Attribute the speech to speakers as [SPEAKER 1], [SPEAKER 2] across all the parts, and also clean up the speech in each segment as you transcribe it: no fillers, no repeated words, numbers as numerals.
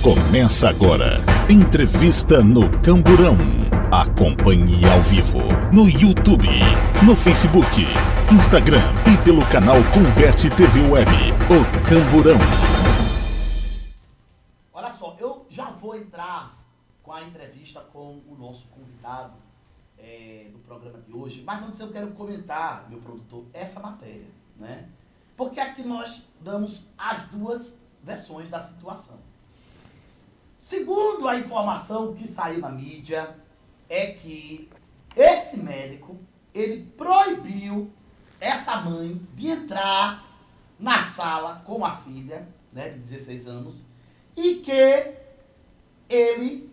[SPEAKER 1] Começa agora. Entrevista no Camburão. Acompanhe ao vivo no YouTube, no Facebook, Instagram e pelo canal Converte TV Web. O Camburão.
[SPEAKER 2] Olha só, eu já vou entrar com a entrevista com o nosso convidado do programa de hoje, mas antes eu quero comentar, meu produtor, essa matéria, né? Porque aqui nós damos as duas versões da situação. Segundo a informação que saiu na mídia, é que esse médico, ele proibiu essa mãe de entrar na sala com a filha, né, de 16 anos, e que ele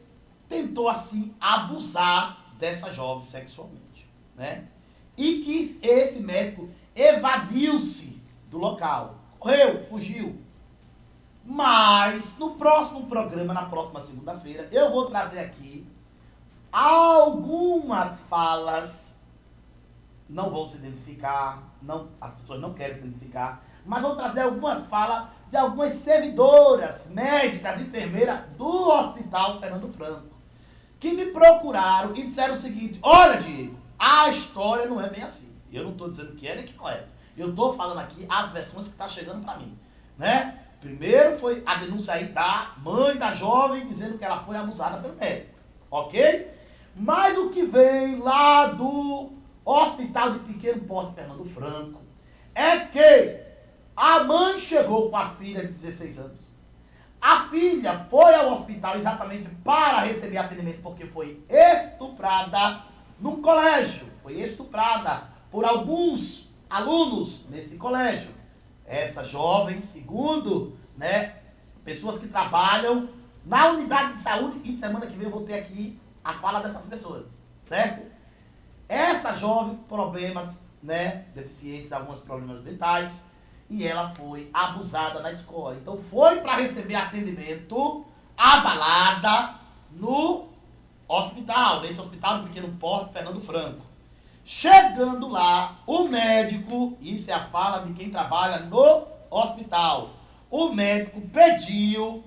[SPEAKER 2] tentou, assim, abusar dessa jovem sexualmente, né? E que esse médico evadiu-se do local, correu, fugiu. Mas no próximo programa, na próxima segunda-feira, eu vou trazer aqui algumas falas, não vou se identificar, as pessoas não querem se identificar, mas vou trazer algumas falas de algumas servidoras, médicas, enfermeiras do Hospital Fernando Franco, que me procuraram e disseram o seguinte: olha, Diego, a história não é bem assim. Eu não estou dizendo que é nem que não é. Eu estou falando aqui as versões que estão chegando para mim, né? Primeiro foi a denúncia aí da mãe da jovem dizendo que ela foi abusada pelo médico, ok? Mas o que vem lá do Hospital de Pequeno Porte Fernando Franco é que a mãe chegou com a filha de 16 anos. A filha foi ao hospital exatamente para receber atendimento porque foi estuprada no colégio. Foi estuprada por alguns alunos nesse colégio. Essa jovem, segundo, né, pessoas que trabalham na unidade de saúde, e semana que vem eu vou ter aqui a fala dessas pessoas, certo? Essa jovem, problemas, né, deficiências, alguns problemas mentais, e ela foi abusada na escola. Então foi para receber atendimento abalada no hospital, nesse hospital do Pequeno Porte Fernando Franco. Chegando lá, o médico, isso é a fala de quem trabalha no hospital, o médico pediu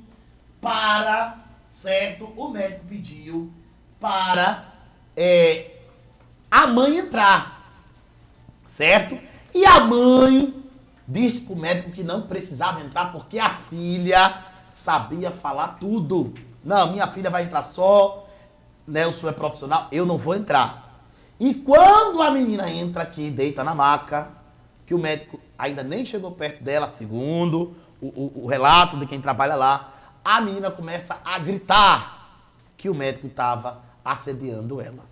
[SPEAKER 2] para, certo? O médico pediu para a mãe entrar, certo? E a mãe disse para o médico que não precisava entrar porque a filha sabia falar tudo. Não, minha filha vai entrar só, né? Eu sou profissional, eu não vou entrar. E quando a menina entra aqui, deita na maca, que o médico ainda nem chegou perto dela, segundo o relato de quem trabalha lá, a menina começa a gritar que o médico estava assediando ela.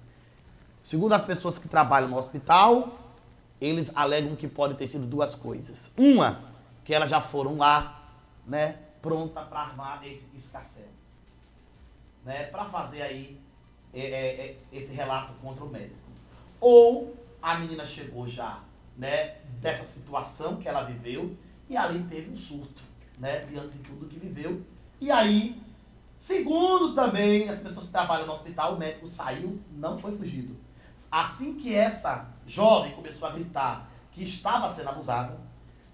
[SPEAKER 2] Segundo as pessoas que trabalham no hospital, eles alegam que pode ter sido duas coisas. Uma, que elas já foram lá, né, pronta para armar esse escarcéu, né, para fazer aí esse relato contra o médico. Ou a menina chegou já, né, dessa situação que ela viveu e ali teve um surto, né, diante de tudo que viveu. E aí, segundo também as pessoas que trabalham no hospital, o médico saiu, não foi fugido. Assim que essa jovem começou a gritar que estava sendo abusada,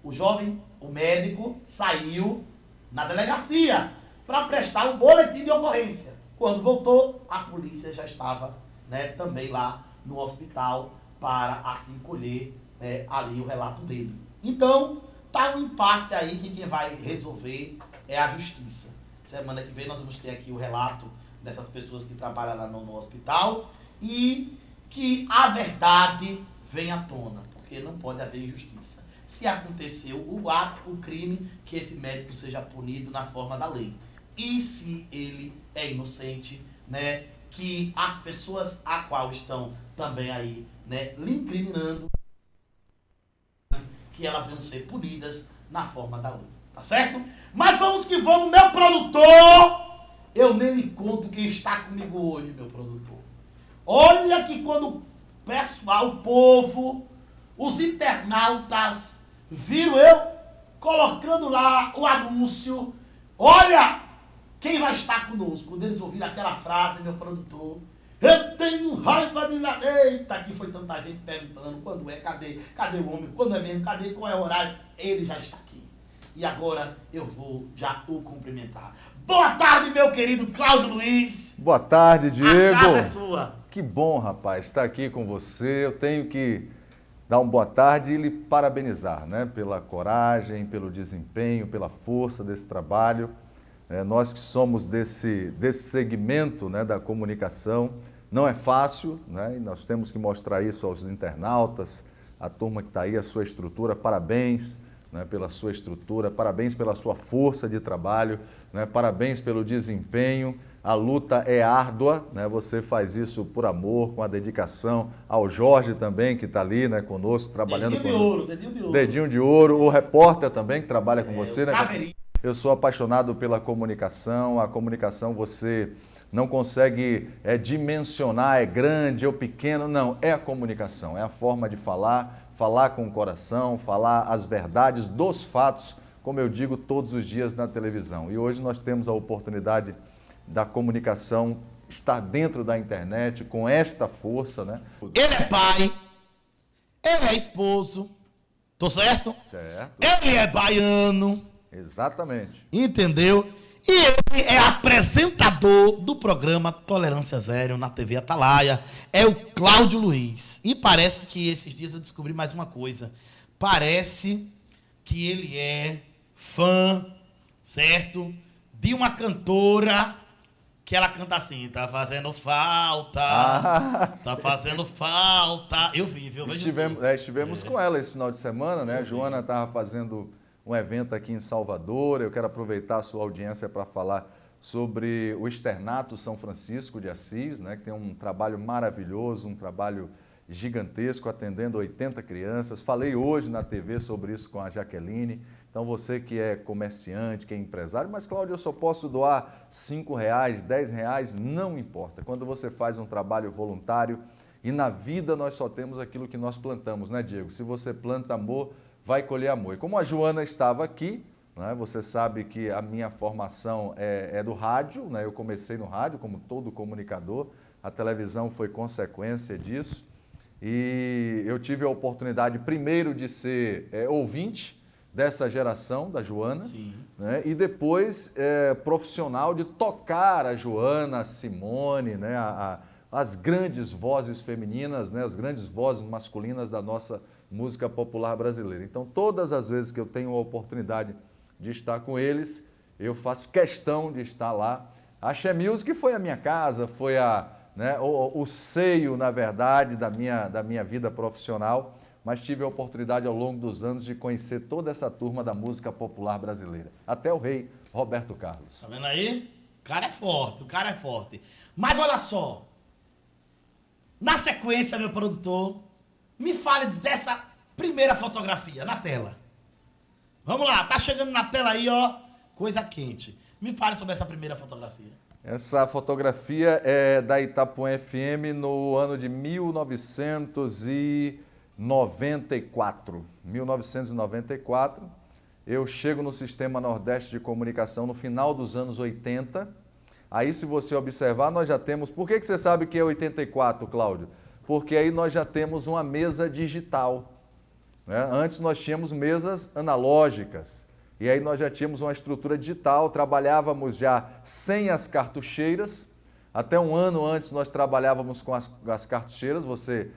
[SPEAKER 2] o médico saiu na delegacia para prestar um boletim de ocorrência. Quando voltou, a polícia já estava, né, também lá no hospital para assim colher, né, ali o relato dele. Então, tá um impasse aí que quem vai resolver é a justiça. Semana que vem nós vamos ter aqui o relato dessas pessoas que trabalham lá no hospital e que a verdade venha à tona, porque não pode haver injustiça. Se aconteceu o ato, o crime, que esse médico seja punido na forma da lei. E se ele é inocente, né, que as pessoas a qual estão também aí, né, lhe incriminando, que elas vão ser punidas na forma da lei, tá certo? Mas vamos que vamos, meu produtor! Eu nem lhe conto quem está comigo hoje, meu produtor. Olha que quando o pessoal, o povo, os internautas viram eu colocando lá o anúncio, olha quem vai estar conosco. Quando eles ouviram aquela frase, meu produtor, eu tenho raiva de lá. Eita, que foi tanta gente perguntando quando é, cadê o homem, quando é mesmo, cadê, qual é o horário. Ele já está aqui. E agora eu vou já o cumprimentar. Boa tarde, meu querido Cláudio Luiz.
[SPEAKER 3] Boa tarde, Diego.
[SPEAKER 2] A casa é sua.
[SPEAKER 3] Que bom, rapaz, estar aqui com você. Eu tenho que dar uma boa tarde e lhe parabenizar, né? Pela coragem, pelo desempenho, pela força desse trabalho. Nós que somos desse segmento, né, da comunicação, não é fácil, né? E nós temos que mostrar isso aos internautas, a turma que está aí, a sua estrutura. Parabéns, né, pela sua estrutura, parabéns pela sua força de trabalho, né? Parabéns pelo desempenho. A luta é árdua, né? Você faz isso por amor, com a dedicação. Ao Jorge também, que está ali, né, conosco, trabalhando
[SPEAKER 2] Dedinho de ouro, dedinho de ouro.
[SPEAKER 3] Dedinho de ouro. O repórter também, que trabalha com você, né?
[SPEAKER 2] Caveirinho.
[SPEAKER 3] Eu sou apaixonado pela comunicação. A comunicação você não consegue dimensionar, é grande ou pequeno. Não, é a comunicação, é a forma de falar com o coração, falar as verdades dos fatos, como eu digo todos os dias na televisão. E hoje nós temos a oportunidade da comunicação estar dentro da internet com esta força, né?
[SPEAKER 2] Ele é pai, ele é esposo, tô certo?
[SPEAKER 3] Certo.
[SPEAKER 2] Ele é baiano,
[SPEAKER 3] Exatamente.
[SPEAKER 2] entendeu? E ele é apresentador do programa Tolerância Zero na TV Atalaia. É o Cláudio Luiz. E parece que esses dias eu descobri mais uma coisa. Parece que ele é fã, certo? De uma cantora que ela canta assim, tá fazendo falta, tá fazendo falta. Eu vi, viu?
[SPEAKER 3] Estivemos com ela esse final de semana, né? A Joana estava fazendo um evento aqui em Salvador. Eu quero aproveitar a sua audiência para falar sobre o Externato São Francisco de Assis, né? Que tem um trabalho maravilhoso, um trabalho gigantesco, atendendo 80 crianças. Falei hoje na TV sobre isso com a Jaqueline. Então, você que é comerciante, que é empresário, mas, Cláudio, eu só posso doar R$5, R$10, não importa. Quando você faz um trabalho voluntário, e na vida nós só temos aquilo que nós plantamos, né, Diego? Se você planta amor, vai colher amor. E como a Joana estava aqui, né, você sabe que a minha formação é do rádio, né? Eu comecei no rádio, como todo comunicador, a televisão foi consequência disso, e eu tive a oportunidade primeiro de ser ouvinte dessa geração, da Joana, né? E depois profissional de tocar a Joana, a Simone, né? As grandes vozes femininas, né? As grandes vozes masculinas da nossa música popular brasileira. Então, todas as vezes que eu tenho a oportunidade de estar com eles, eu faço questão de estar lá. A Axé Music foi a minha casa, foi o seio, na verdade, da minha vida profissional, mas tive a oportunidade ao longo dos anos de conhecer toda essa turma da música popular brasileira, até o rei Roberto Carlos.
[SPEAKER 2] Tá vendo aí? O cara é forte, o cara é forte. Mas olha só, na sequência, meu produtor, me fale dessa primeira fotografia na tela. Vamos lá, tá chegando na tela aí, ó, coisa quente. Me fale sobre essa primeira fotografia.
[SPEAKER 3] Essa fotografia é da Itapuã FM no ano de 1994. 1994, eu chego no Sistema Nordeste de Comunicação no final dos anos 80. Aí, se você observar, nós já temos... Por que você sabe que é 84, Cláudio? Porque aí nós já temos uma mesa digital, né? Antes nós tínhamos mesas analógicas. E aí nós já tínhamos uma estrutura digital, trabalhávamos já sem as cartucheiras. Até um ano antes nós trabalhávamos com as cartucheiras. Você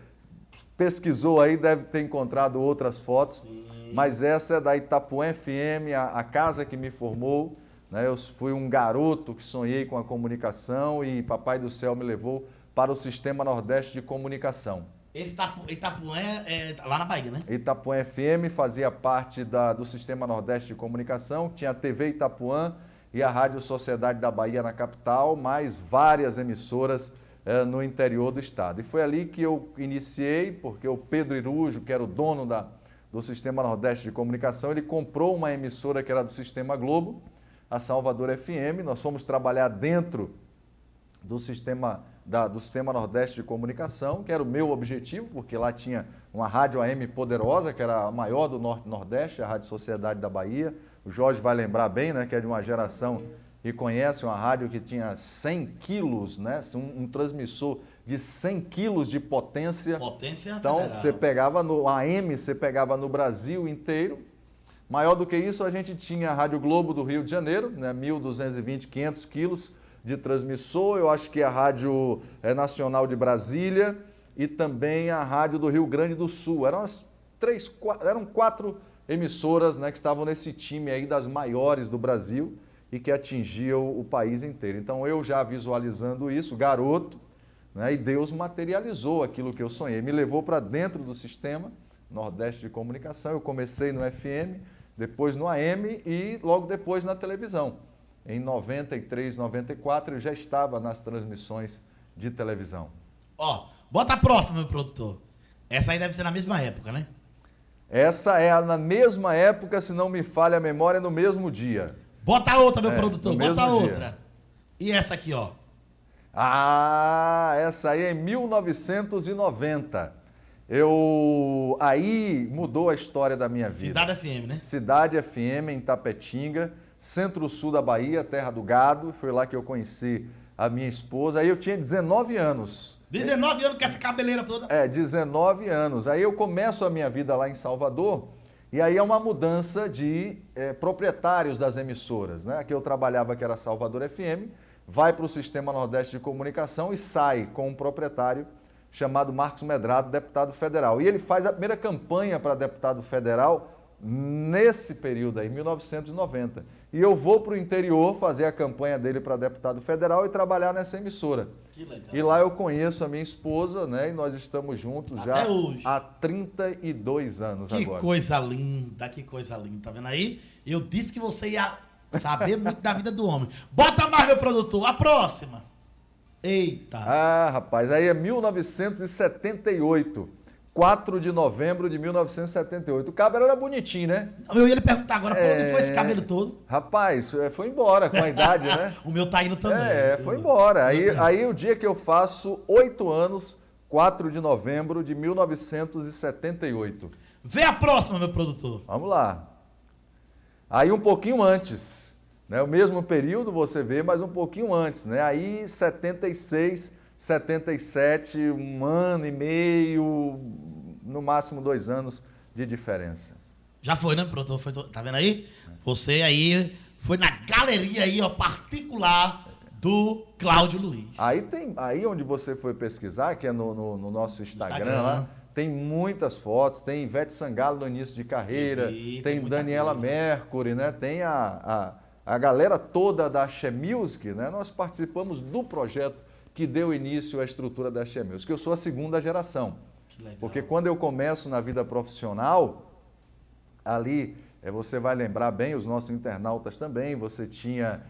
[SPEAKER 3] pesquisou aí, deve ter encontrado outras fotos. Sim. Mas essa é da Itapuã FM, a casa que me formou, né? Eu fui um garoto que sonhei com a comunicação e Papai do Céu me levou para o Sistema Nordeste de Comunicação.
[SPEAKER 2] Esse Itapuã é lá na Bahia, né?
[SPEAKER 3] Itapuã FM fazia parte do Sistema Nordeste de Comunicação, tinha a TV Itapuã e a Rádio Sociedade da Bahia na capital, mais várias emissoras no interior do estado. E foi ali que eu iniciei, porque o Pedro Irujo, que era o dono do Sistema Nordeste de Comunicação, ele comprou uma emissora que era do Sistema Globo, a Salvador FM. Nós fomos trabalhar dentro do Sistema Nordeste de Comunicação, que era o meu objetivo, porque lá tinha uma rádio AM poderosa, que era a maior do Norte-Nordeste, a Rádio Sociedade da Bahia. O Jorge vai lembrar bem, né, que é de uma geração e conhece uma rádio que tinha 100 quilos, né, um transmissor de 100 quilos de potência.
[SPEAKER 2] Potência
[SPEAKER 3] então,
[SPEAKER 2] federal.
[SPEAKER 3] você pegava no AM, você pegava no Brasil inteiro, Maior do que isso, a gente tinha a Rádio Globo do Rio de Janeiro, né, 1.220, 500 quilos de transmissor. Eu acho que a Rádio Nacional de Brasília e também a Rádio do Rio Grande do Sul. Eram quatro emissoras, né, que estavam nesse time aí das maiores do Brasil e que atingiam o país inteiro. Então eu já visualizando isso, garoto, né, e Deus materializou aquilo que eu sonhei, me levou para dentro do sistema Nordeste de Comunicação. Eu comecei no FM, depois no AM e logo depois na televisão. Em 93, 94 eu já estava nas transmissões de televisão.
[SPEAKER 2] Ó, bota a próxima, meu produtor. Essa aí deve ser na mesma época, né?
[SPEAKER 3] Essa é na mesma época, se não me falha a memória, no mesmo dia.
[SPEAKER 2] Bota a outra, meu produtor, bota a
[SPEAKER 3] dia.
[SPEAKER 2] outra. E essa aqui, ó.
[SPEAKER 3] Ah, essa aí é em 1990. Aí mudou a história da minha vida.
[SPEAKER 2] Cidade FM, né?
[SPEAKER 3] Cidade FM, em Tapetinga, centro-sul da Bahia, terra do gado. Foi lá que eu conheci a minha esposa. Aí eu tinha 19 anos.
[SPEAKER 2] 19 anos com essa cabeleira toda?
[SPEAKER 3] 19 anos. Aí eu começo a minha vida lá em Salvador, e aí é uma mudança de proprietários das emissoras, né? Aqui eu trabalhava, que era Salvador FM, vai para o Sistema Nordeste de Comunicação e sai com um proprietário chamado Marcos Medrado, deputado federal. E ele faz a primeira campanha para deputado federal nesse período aí, 1990. E eu vou para o interior fazer a campanha dele para deputado federal e trabalhar nessa emissora.
[SPEAKER 2] Que legal.
[SPEAKER 3] E lá eu conheço a minha esposa, né? E nós estamos juntos
[SPEAKER 2] Até
[SPEAKER 3] já
[SPEAKER 2] hoje.
[SPEAKER 3] há 32 anos agora.
[SPEAKER 2] Que coisa linda, que coisa linda. Tá vendo aí? Eu disse que você ia saber muito da vida do homem. Bota mais, meu produtor. A próxima. Eita.
[SPEAKER 3] Ah, rapaz, aí é 1978. 4 de novembro de 1978. O cabelo era bonitinho, né?
[SPEAKER 2] Eu ia lhe perguntar agora, pra onde foi esse cabelo todo?
[SPEAKER 3] Rapaz, foi embora com a idade, né?
[SPEAKER 2] O meu tá indo também.
[SPEAKER 3] Foi embora. Aí o dia que eu faço 8 anos, 4 de novembro de 1978.
[SPEAKER 2] Vê a próxima, meu produtor.
[SPEAKER 3] Vamos lá. Aí um pouquinho antes, né? O mesmo período você vê, mas um pouquinho antes, né? Aí 76, 77, 1 ano e meio, no máximo 2 anos de diferença.
[SPEAKER 2] Já foi, né, produtor? Tá vendo aí? Você aí foi na galeria aí, ó, particular do Cláudio Luiz.
[SPEAKER 3] Aí onde você foi pesquisar, que é no nosso Instagram lá, tem muitas fotos, tem Ivete Sangalo no início de carreira, tem Daniela Mercury, né? Tem a galera toda da Axé Music, né? Nós participamos do projeto que deu início à estrutura da Axé Music. Eu sou a segunda geração.
[SPEAKER 2] Que legal.
[SPEAKER 3] Porque quando eu começo na vida profissional, ali você vai lembrar bem, os nossos internautas também, você tinha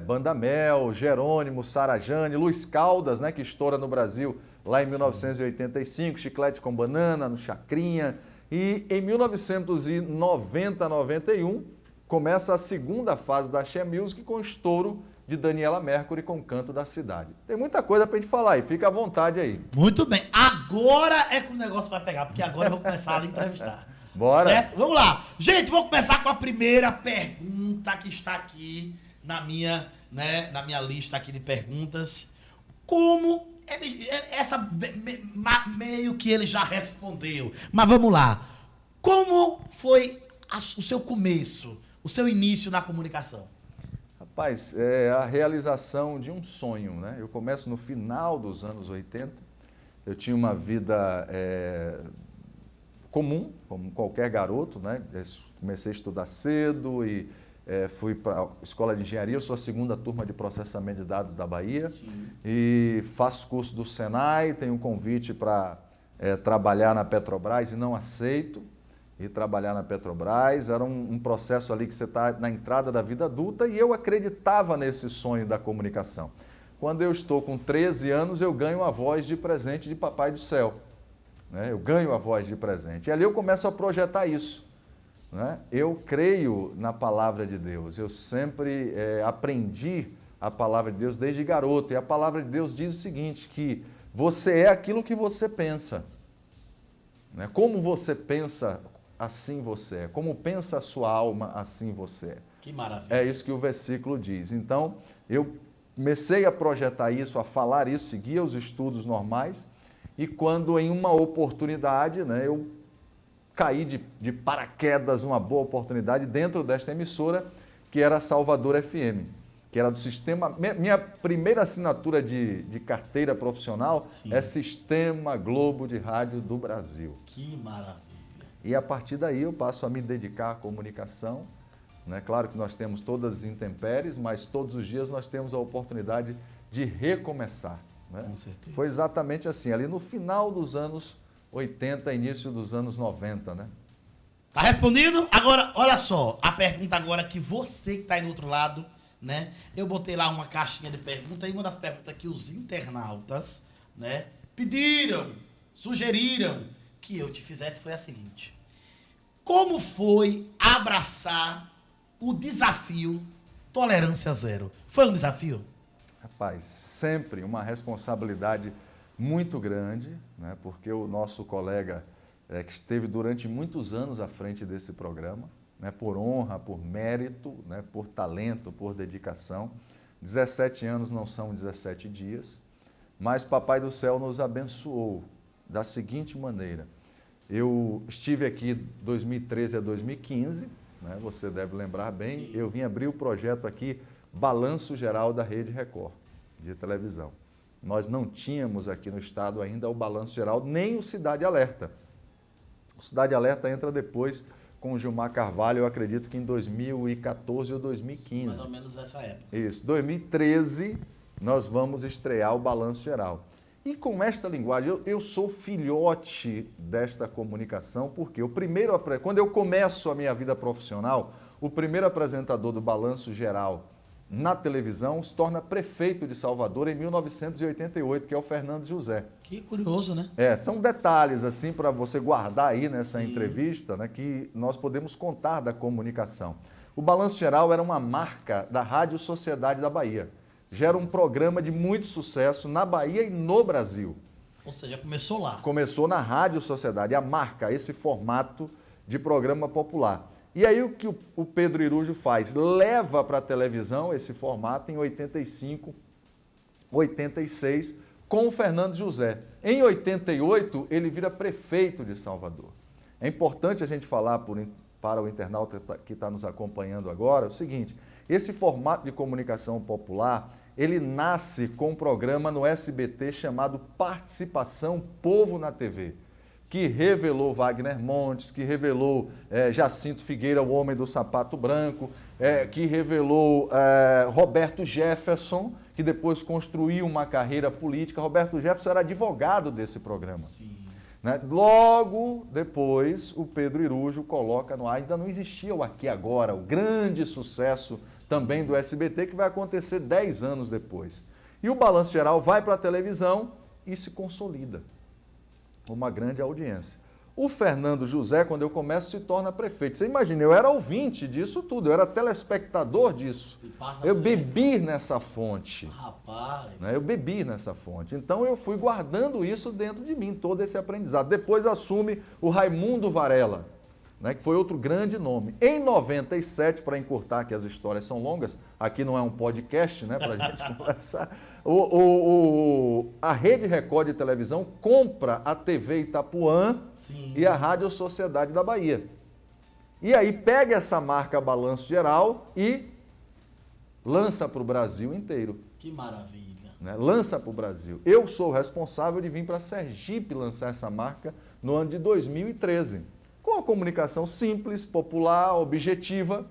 [SPEAKER 3] Banda Mel, Jerônimo, Sarajane, Luiz Caldas, né, que estoura no Brasil lá em 1985, Chiclete com Banana, no Chacrinha. E em 1990, 91, começa a segunda fase da Axé Music com o estouro de Daniela Mercury com Canto da Cidade. Tem muita coisa pra gente falar aí, fica à vontade aí.
[SPEAKER 2] Muito bem, agora é que o negócio vai pegar, porque agora eu vou começar a lhe entrevistar.
[SPEAKER 3] Bora.
[SPEAKER 2] Certo? Vamos lá. Gente, vou começar com a primeira pergunta que está aqui na minha lista aqui de perguntas. Como meio que ele já respondeu, mas vamos lá. Como foi o seu começo, o seu início na comunicação?
[SPEAKER 3] Rapaz, é a realização de um sonho, né? Eu começo no final dos anos 80, eu tinha uma vida comum, como qualquer garoto, né? Comecei a estudar cedo e fui para a escola de engenharia, eu sou a segunda turma de processamento de dados da Bahia. Sim. E faço curso do Senai, tenho um convite para trabalhar na Petrobras e não aceito. E trabalhar na Petrobras, era um processo ali que você está na entrada da vida adulta e eu acreditava nesse sonho da comunicação. Quando eu estou com 13 anos, eu ganho a voz de presente de Papai do Céu. Né? Eu ganho a voz de presente. E ali eu começo a projetar isso. Né? Eu creio na palavra de Deus, eu sempre aprendi a palavra de Deus desde garoto. E a palavra de Deus diz o seguinte, que você é aquilo que você pensa. Né? Como você pensa, assim você é. Como pensa a sua alma, assim você é.
[SPEAKER 2] Que maravilha.
[SPEAKER 3] É isso que o versículo diz. Então, eu comecei a projetar isso, a falar isso, seguia os estudos normais, e quando em uma oportunidade, né, eu caí de paraquedas, uma boa oportunidade dentro desta emissora, que era a Salvador FM, que era do sistema... Minha primeira assinatura de carteira profissional é Sistema Globo de Rádio do Brasil.
[SPEAKER 2] Que maravilha.
[SPEAKER 3] E a partir daí eu passo a me dedicar à comunicação, né? Claro que nós temos todas as intempéries, mas todos os dias nós temos a oportunidade de recomeçar. Né?
[SPEAKER 2] Com certeza.
[SPEAKER 3] Foi exatamente assim, ali no final dos anos 80, início dos anos 90, né?
[SPEAKER 2] Tá respondido? Agora, olha só, a pergunta agora que você que tá aí do outro lado, né? Eu botei lá uma caixinha de perguntas e uma das perguntas que os internautas, né, pediram, sugeriram que eu te fizesse foi a seguinte: como foi abraçar o desafio Tolerância Zero? Foi um desafio?
[SPEAKER 3] Rapaz, sempre uma responsabilidade muito grande, né? Porque o nosso colega que esteve durante muitos anos à frente desse programa, né? Por honra, por mérito, né? Por talento, por dedicação. 17 anos não são 17 dias, mas Papai do Céu nos abençoou da seguinte maneira. Eu estive aqui de 2013 a 2015, né? Você deve lembrar bem, eu vim abrir o projeto aqui, Balanço Geral da Rede Record, de televisão. Nós não tínhamos aqui no estado ainda o Balanço Geral, nem o Cidade Alerta. O Cidade Alerta entra depois com o Gilmar Carvalho, eu acredito que em 2014 ou 2015.
[SPEAKER 2] Mais ou menos nessa época.
[SPEAKER 3] Isso, 2013 nós vamos estrear o Balanço Geral. E com esta linguagem, eu sou filhote desta comunicação, porque quando eu começo a minha vida profissional, o primeiro apresentador do Balanço Geral na televisão se torna prefeito de Salvador em 1988, que é o Fernando José.
[SPEAKER 2] Que curioso, né?
[SPEAKER 3] São detalhes assim para você guardar aí nessa entrevista, né, que nós podemos contar da comunicação. O Balanço Geral era uma marca da Rádio Sociedade da Bahia. Já era um programa de muito sucesso na Bahia e no Brasil.
[SPEAKER 2] Ou seja, começou lá.
[SPEAKER 3] Começou na Rádio Sociedade, a marca, esse formato de programa popular. E aí o que o Pedro Irujo faz? Leva para a televisão esse formato em 85, 86, com o Fernando José. Em 88, ele vira prefeito de Salvador. É importante a gente falar para o internauta que está nos acompanhando agora o seguinte: esse formato de comunicação popular, ele nasce com um programa no SBT chamado Participação Povo na TV, que revelou Wagner Montes, que revelou Jacinto Figueira, o homem do sapato branco, que revelou Roberto Jefferson, que depois construiu uma carreira política. Roberto Jefferson era advogado desse programa.
[SPEAKER 2] Sim.
[SPEAKER 3] Né? Logo depois, o Pedro Irujo coloca no ar, ainda não existia o Aqui Agora, o grande sucesso também do SBT, que vai acontecer 10 anos depois. E o Balanço Geral vai para a televisão e se consolida. Uma grande audiência. O Fernando José, quando eu começo, se torna prefeito. Você imagina, eu era ouvinte disso tudo, eu era telespectador disso. Eu bebi nessa fonte.
[SPEAKER 2] Rapaz.
[SPEAKER 3] Né? Eu bebi nessa fonte. Então eu fui guardando isso dentro de mim, todo esse aprendizado. Depois assume o Raimundo Varela, né, que foi outro grande nome. Em 97, para encurtar, que as histórias são longas, aqui não é um podcast, né, para a gente conversar, a Rede Record de televisão compra a TV Itapuã. Sim. E a Rádio Sociedade da Bahia. E aí pega essa marca Balanço Geral e lança para o Brasil inteiro.
[SPEAKER 2] Que maravilha.
[SPEAKER 3] Né? Lança para o Brasil. Eu sou o responsável de vir para Sergipe lançar essa marca no ano de 2013. Com a comunicação simples, popular, objetiva.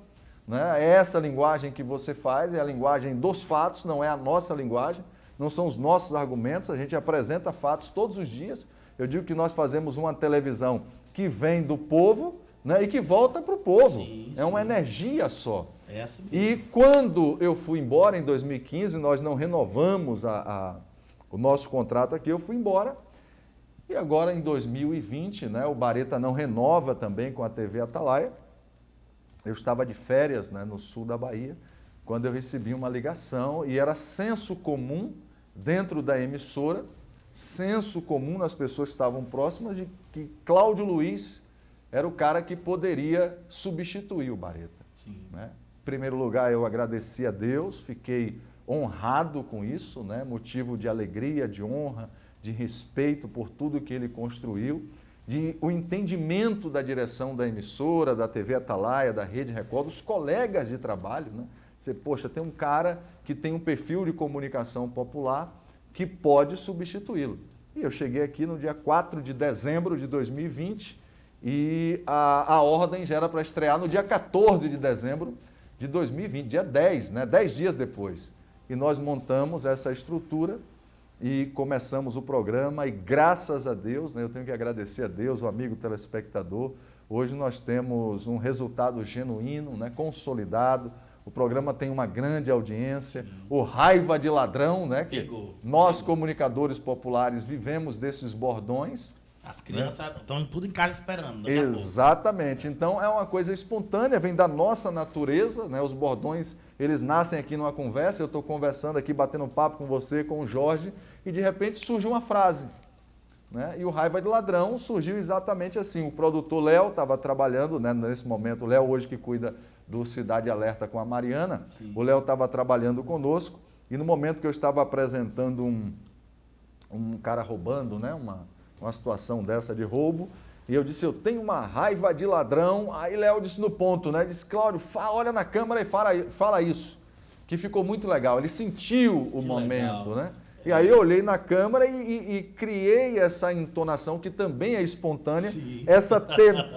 [SPEAKER 3] Né? É essa linguagem que você faz, é a linguagem dos fatos, não é a nossa linguagem, não são os nossos argumentos, a gente apresenta fatos todos os dias. Eu digo que nós fazemos uma televisão que vem do povo, né, e que volta para o povo. Sim, é uma energia só.
[SPEAKER 2] É essa mesmo.
[SPEAKER 3] E quando eu fui embora, em 2015, nós não renovamos o nosso contrato aqui, eu fui embora. E agora, em 2020, né, o Bareta não renova também com a TV Atalaia. Eu estava de férias, né, no sul da Bahia, quando eu recebi uma ligação, e era senso comum dentro da emissora, senso comum nas pessoas que estavam próximas, de que Cláudio Luiz era o cara que poderia substituir o Bareta. Né? Em primeiro lugar, eu agradeci a Deus, fiquei honrado com isso, né? Motivo de alegria, de honra, de respeito por tudo que ele construiu. o entendimento da direção da emissora, da TV Atalaia, da Rede Record, dos colegas de trabalho, né? Você, poxa, tem um cara que tem um perfil de comunicação popular que pode substituí-lo. E eu cheguei aqui no dia 4 de dezembro de 2020 e a ordem já era para estrear no dia 14 de dezembro de 2020, dia 10, né? 10 dias depois. E nós montamos essa estrutura e começamos o programa e graças a Deus, né, eu tenho que agradecer a Deus, o amigo telespectador, hoje nós temos um resultado genuíno, né, consolidado, o programa tem uma grande audiência, o Raiva de Ladrão, né, que nós comunicadores populares vivemos desses bordões.
[SPEAKER 2] As crianças estão tudo em casa esperando.
[SPEAKER 3] Exatamente, então é uma coisa espontânea, vem da nossa natureza, né, os bordões eles nascem aqui numa conversa, eu estou conversando aqui, batendo um papo com você, com o Jorge, e de repente surge uma frase. Né? E o Raiva de Ladrão surgiu exatamente assim. O produtor Léo estava trabalhando, né, nesse momento, o Léo hoje que cuida do Cidade Alerta com a Mariana, sim, o Léo estava trabalhando conosco, e no momento que eu estava apresentando um cara roubando, né, uma situação dessa de roubo, e eu disse, eu tenho uma raiva de ladrão. Aí Léo disse no ponto, né? Disse, Cláudio, olha na câmera e fala isso. Que ficou muito legal. Ele sentiu o momento, né? E aí eu olhei na câmera e criei essa entonação que também é espontânea.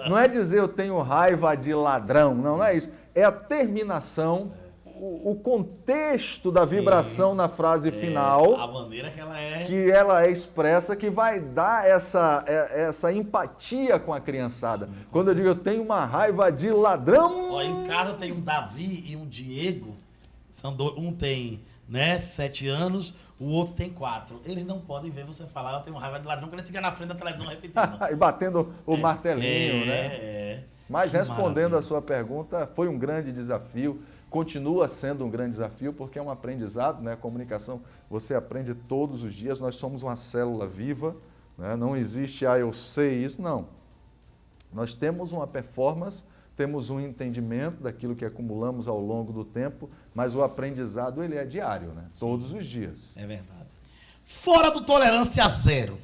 [SPEAKER 3] Não é dizer eu tenho raiva de ladrão, não é isso. É a terminação, o contexto da vibração na frase final.
[SPEAKER 2] A maneira que ela é.
[SPEAKER 3] Que ela é expressa, que vai dar essa empatia com a criançada. Sim, quando eu digo eu tenho uma raiva de ladrão.
[SPEAKER 2] Ó, em casa tem um Davi e um Diego. Um tem, né, 7 anos, o outro tem 4. Eles não podem ver você falar, eu tenho raiva de ladrão, quando eles ficam na frente da televisão repetindo.
[SPEAKER 3] E batendo o martelinho, né? Mas respondendo a sua pergunta, foi um grande desafio. Continua sendo um grande desafio, porque é um aprendizado, né? A comunicação, você aprende todos os dias, nós somos uma célula viva, né? Não existe, eu sei isso, não. Nós temos uma performance, temos um entendimento daquilo que acumulamos ao longo do tempo, mas o aprendizado, ele é diário, né? Sim, todos os dias.
[SPEAKER 2] É verdade. Fora do Tolerância Zero,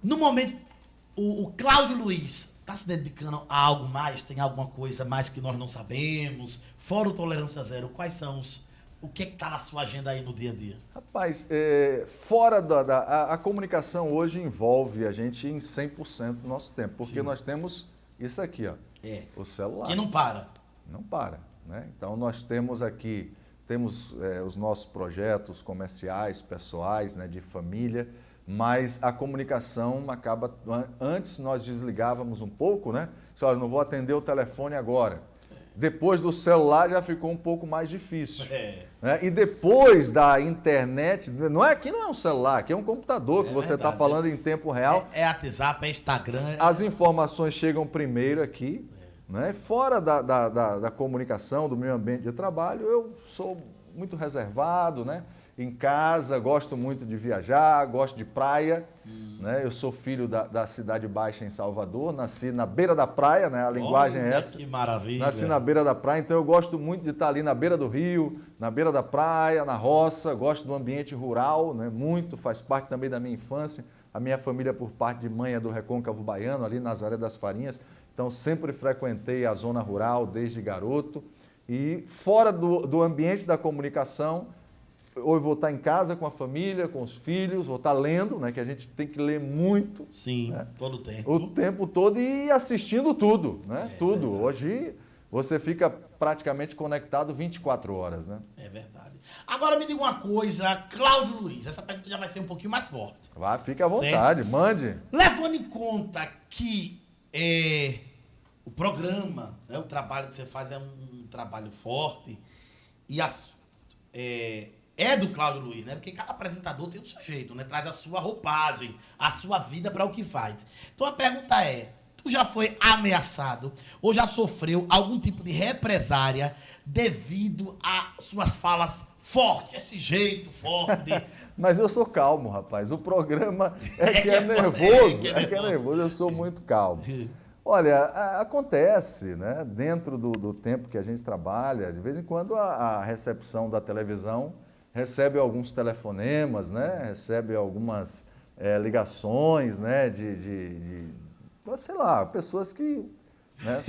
[SPEAKER 2] no momento, o Cláudio Luiz está se dedicando a algo mais? Tem alguma coisa mais que nós não sabemos? Fora o Tolerância Zero, quais são o que está na sua agenda aí no dia a dia?
[SPEAKER 3] Rapaz, fora a comunicação hoje envolve a gente em 100% do nosso tempo, porque sim, nós temos isso aqui, ó, o celular.
[SPEAKER 2] Que não para.
[SPEAKER 3] Não para, né? Então nós temos aqui, os nossos projetos comerciais, pessoais, né, de família, mas a comunicação acaba, antes nós desligávamos um pouco, né? Olha, não vou atender o telefone agora. Depois do celular já ficou um pouco mais difícil. Né? E depois da internet, aqui não é um celular, aqui é um computador que você está falando em tempo real.
[SPEAKER 2] É WhatsApp, é Instagram.
[SPEAKER 3] As informações chegam primeiro aqui. Né? Fora da comunicação, do meu ambiente de trabalho, eu sou muito reservado, né? Em casa, gosto muito de viajar, gosto de praia. Né? Eu sou filho da Cidade Baixa em Salvador, nasci na beira da praia, né? A linguagem é essa.
[SPEAKER 2] Que maravilha.
[SPEAKER 3] Nasci na beira da praia, então eu gosto muito de estar ali na beira do rio, na beira da praia, na roça, gosto do ambiente rural, né? Muito, faz parte também da minha infância. A minha família, por parte de mãe, é do Recôncavo Baiano, ali Nazaré das Farinhas, então sempre frequentei a zona rural desde garoto. E fora do ambiente da comunicação, ou eu vou estar em casa com a família, com os filhos, vou estar lendo, né, que a gente tem que ler muito.
[SPEAKER 2] Sim,
[SPEAKER 3] né,
[SPEAKER 2] todo o tempo.
[SPEAKER 3] O tempo todo e assistindo tudo, né? Tudo. Verdade. Hoje você fica praticamente conectado 24 horas, né?
[SPEAKER 2] É verdade. Agora me diga uma coisa, Cláudio Luiz, essa pergunta já vai ser um pouquinho mais forte.
[SPEAKER 3] Vai, fique à vontade, certo? Mande.
[SPEAKER 2] Levando em conta que o programa, né, o trabalho que você faz é um trabalho forte e é do Cláudio Luiz, né? Porque cada apresentador tem o seu jeito, né? Traz a sua roupagem, a sua vida para o que faz. Então a pergunta é, tu já foi ameaçado ou já sofreu algum tipo de represária devido a suas falas fortes, esse jeito forte?
[SPEAKER 3] Mas eu sou calmo, rapaz. O programa é nervoso. É que é nervoso, eu sou muito calmo. Olha, acontece, né? Dentro do tempo que a gente trabalha, de vez em quando a recepção da televisão recebe alguns telefonemas, né? Recebe algumas ligações, né, sei lá, pessoas que, né,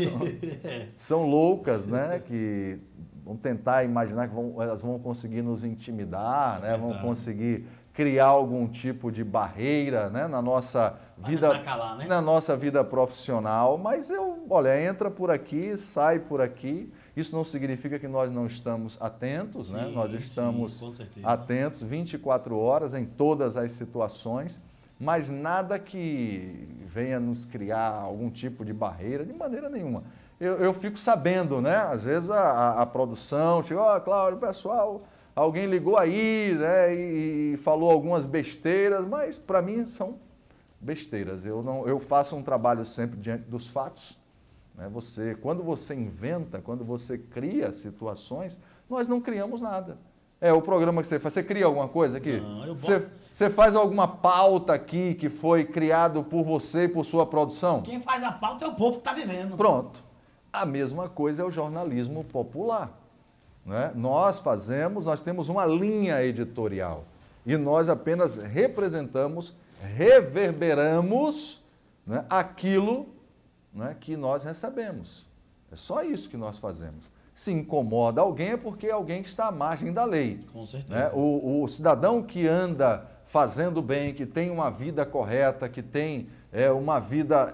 [SPEAKER 3] são loucas, né, que vão tentar imaginar que elas vão conseguir nos intimidar, né, vão conseguir criar algum tipo de barreira, né, na nossa vida, calar, né? Na nossa vida profissional. Mas olha, entra por aqui, sai por aqui. Isso não significa que nós não estamos atentos, né? Nós estamos atentos 24 horas em todas as situações, mas nada que venha nos criar algum tipo de barreira, de maneira nenhuma. Eu fico sabendo, né? Às vezes a produção chega, Cláudio, pessoal, alguém ligou aí, né, e falou algumas besteiras, mas para mim são besteiras. Eu faço um trabalho sempre diante dos fatos. Né? Quando você inventa, quando você cria situações, nós não criamos nada. O programa que você faz, você cria alguma coisa aqui? Não, você faz alguma pauta aqui que foi criado por você e por sua produção?
[SPEAKER 2] Quem faz a pauta é o povo que está vivendo.
[SPEAKER 3] Pronto. A mesma coisa é o jornalismo popular. Né? Nós temos uma linha editorial e nós apenas representamos, reverberamos, né, aquilo, né, que nós recebemos. É só isso que nós fazemos. Se incomoda alguém é porque é alguém que está à margem da lei.
[SPEAKER 2] Com certeza.
[SPEAKER 3] Né? O cidadão que anda fazendo bem, que tem uma vida correta, que tem uma vida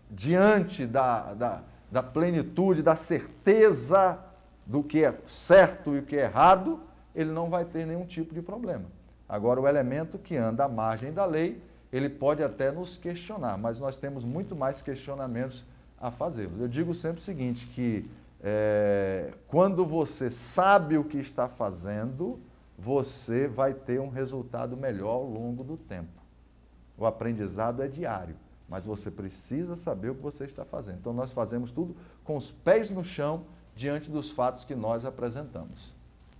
[SPEAKER 3] diante da plenitude, da certeza do que é certo e o que é errado, ele não vai ter nenhum tipo de problema. Agora, o elemento que anda à margem da lei, ele pode até nos questionar, mas nós temos muito mais questionamentos a fazermos. Eu digo sempre o seguinte, que quando você sabe o que está fazendo, você vai ter um resultado melhor ao longo do tempo. O aprendizado é diário, mas você precisa saber o que você está fazendo. Então, nós fazemos tudo com os pés no chão, diante dos fatos que nós apresentamos.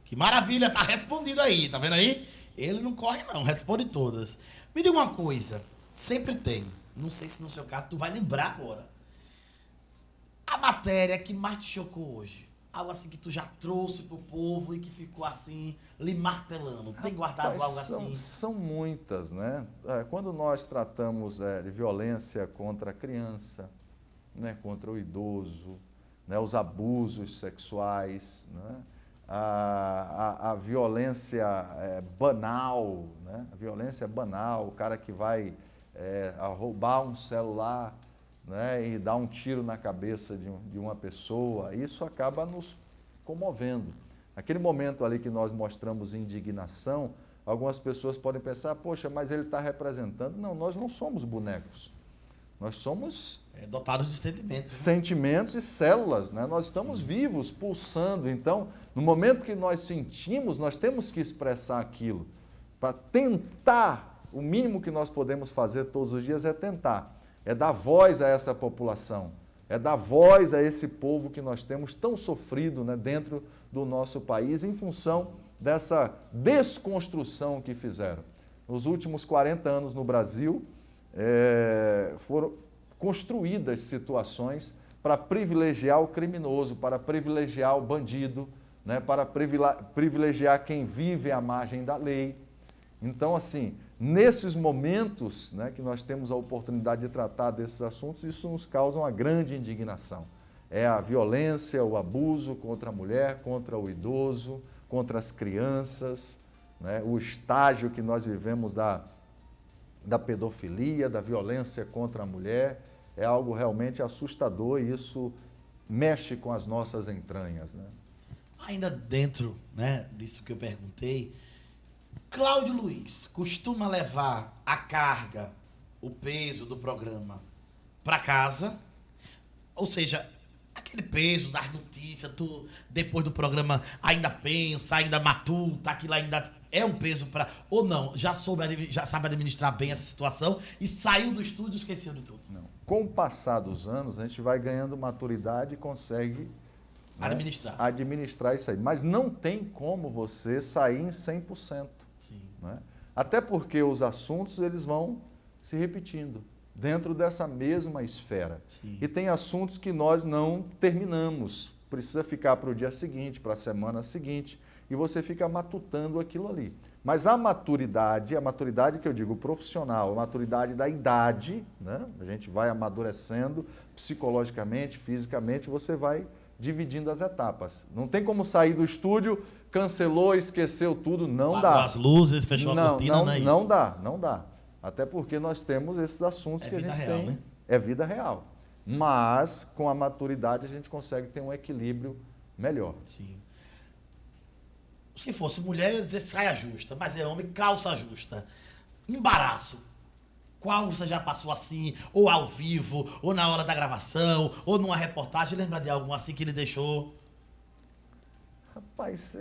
[SPEAKER 2] Que maravilha, tá respondido aí, tá vendo aí? Ele não corre não, responde todas. Me diga uma coisa, sempre tem, não sei se no seu caso tu vai lembrar agora, a matéria que mais te chocou hoje, algo assim que tu já trouxe pro povo e que ficou assim, lhe martelando, tem guardado algo assim?
[SPEAKER 3] São muitas, né? Quando nós tratamos de violência contra a criança, né, contra o idoso, né, os abusos sexuais, né, a violência banal, né, a violência banal, o cara que vai roubar um celular, né, e dar um tiro na cabeça de uma pessoa, isso acaba nos comovendo. Aquele momento ali que nós mostramos indignação, algumas pessoas podem pensar, poxa, mas ele está representando. Não, nós não somos bonecos. Nós somos
[SPEAKER 2] dotados de sentimentos.
[SPEAKER 3] Sentimentos e células, né? Nós estamos vivos, pulsando. Então, no momento que nós sentimos, nós temos que expressar aquilo. Para tentar, o mínimo que nós podemos fazer todos os dias é tentar. É dar voz a essa população. É dar voz a esse povo que nós temos tão sofrido, né, dentro do nosso país, em função dessa desconstrução que fizeram. Nos últimos 40 anos no Brasil, foram construídas situações para privilegiar o criminoso, para privilegiar o bandido, né, para privilegiar quem vive à margem da lei. Então, assim, nesses momentos, né, que nós temos a oportunidade de tratar desses assuntos, isso nos causa uma grande indignação. É a violência, o abuso contra a mulher, contra o idoso, contra as crianças, né, o estágio que nós vivemos da pedofilia, da violência contra a mulher, é algo realmente assustador e isso mexe com as nossas entranhas, né?
[SPEAKER 2] Ainda dentro, né, disso que eu perguntei, Cláudio Luiz costuma levar a carga, o peso do programa para casa, ou seja, aquele peso das notícias, tu depois do programa ainda pensa, ainda matuta, aquilo ainda é um peso para... Ou não, já sabe administrar bem essa situação e saiu do estúdio e esqueceu de tudo?
[SPEAKER 3] Não. Com o passar dos anos, a gente vai ganhando maturidade e consegue, né, administrar isso aí. Mas não tem como você sair em 100%.
[SPEAKER 2] Sim.
[SPEAKER 3] Né? Até porque os assuntos eles vão se repetindo dentro dessa mesma esfera.
[SPEAKER 2] Sim.
[SPEAKER 3] E tem assuntos que nós não terminamos. Precisa ficar para o dia seguinte, para a semana seguinte. e você fica matutando aquilo ali. Mas a maturidade que eu digo profissional, a maturidade da idade, né? A gente vai amadurecendo psicologicamente, fisicamente, você vai dividindo as etapas. Não tem como sair do estúdio, cancelou, esqueceu tudo, não dá.
[SPEAKER 2] As luzes, fechou a cortina, não é isso?
[SPEAKER 3] Não dá. Até porque nós temos esses assuntos que a gente tem.
[SPEAKER 2] Né?
[SPEAKER 3] É vida real. Mas, com a maturidade, a gente consegue ter um equilíbrio melhor.
[SPEAKER 2] Sim. Se fosse mulher, eu ia dizer saia justa, mas é homem, calça justa. Embaraço. Qual você já passou assim, ou ao vivo, ou na hora da gravação, ou numa reportagem? Lembra de algum assim que ele deixou?
[SPEAKER 3] Rapaz,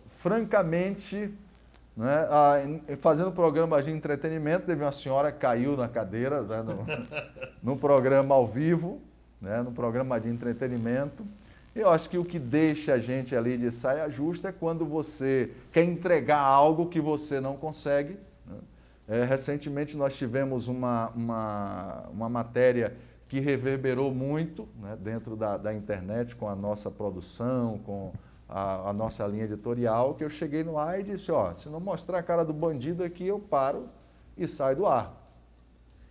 [SPEAKER 3] francamente, né, fazendo programa de entretenimento, teve uma senhora que caiu na cadeira, né, no programa ao vivo, né, no programa de entretenimento. Eu acho que o que deixa a gente ali de saia justa é quando você quer entregar algo que você não consegue. Né? Recentemente nós tivemos uma matéria que reverberou muito, né, dentro da internet, com a nossa produção, com a nossa linha editorial, que eu cheguei no ar e disse, se não mostrar a cara do bandido aqui, eu paro e saio do ar.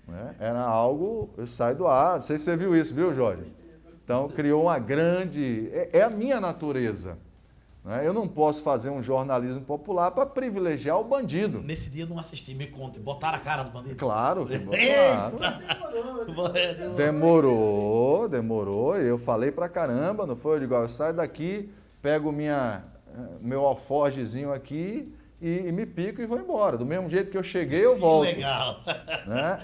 [SPEAKER 3] Né? Era algo, eu saio do ar. Não sei se você viu isso, viu, Jorge? Então, criou uma grande... É a minha natureza. Né? Eu não posso fazer um jornalismo popular para privilegiar o bandido.
[SPEAKER 2] Nesse dia eu não assisti, me conta. Botaram a cara do bandido?
[SPEAKER 3] Claro. Demorou. Eu falei pra caramba, não foi? Eu digo, eu saio daqui, pego meu alforgezinho aqui e me pico e vou embora. Do mesmo jeito que eu cheguei, eu volto.
[SPEAKER 2] Legal.
[SPEAKER 3] Né?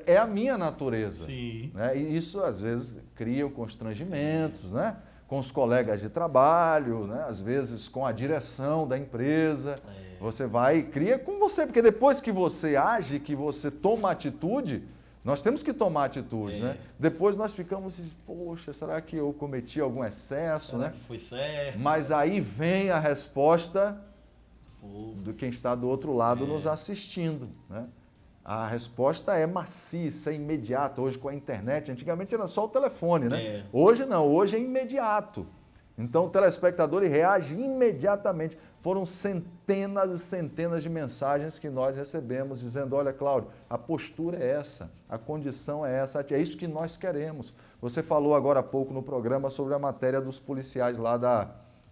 [SPEAKER 3] É a minha natureza.
[SPEAKER 2] Sim.
[SPEAKER 3] Né? E isso, às vezes, cria constrangimentos, né? Com os colegas de trabalho, né? Às vezes com a direção da empresa. Você cria com você, porque depois que você age, que você toma atitude, nós temos que tomar atitude, né? Depois nós ficamos assim, poxa, será que eu cometi algum excesso,
[SPEAKER 2] será
[SPEAKER 3] né?
[SPEAKER 2] que foi certo?
[SPEAKER 3] Mas aí vem a resposta de quem está do outro lado nos assistindo, né? A resposta é maciça, é imediata. Hoje com a internet, antigamente era só o telefone, né? Hoje não, hoje é imediato. Então o telespectador reage imediatamente. Foram centenas e centenas de mensagens que nós recebemos dizendo, olha, Cláudio, a postura é essa, a condição é essa, é isso que nós queremos. Você falou agora há pouco no programa sobre a matéria dos policiais lá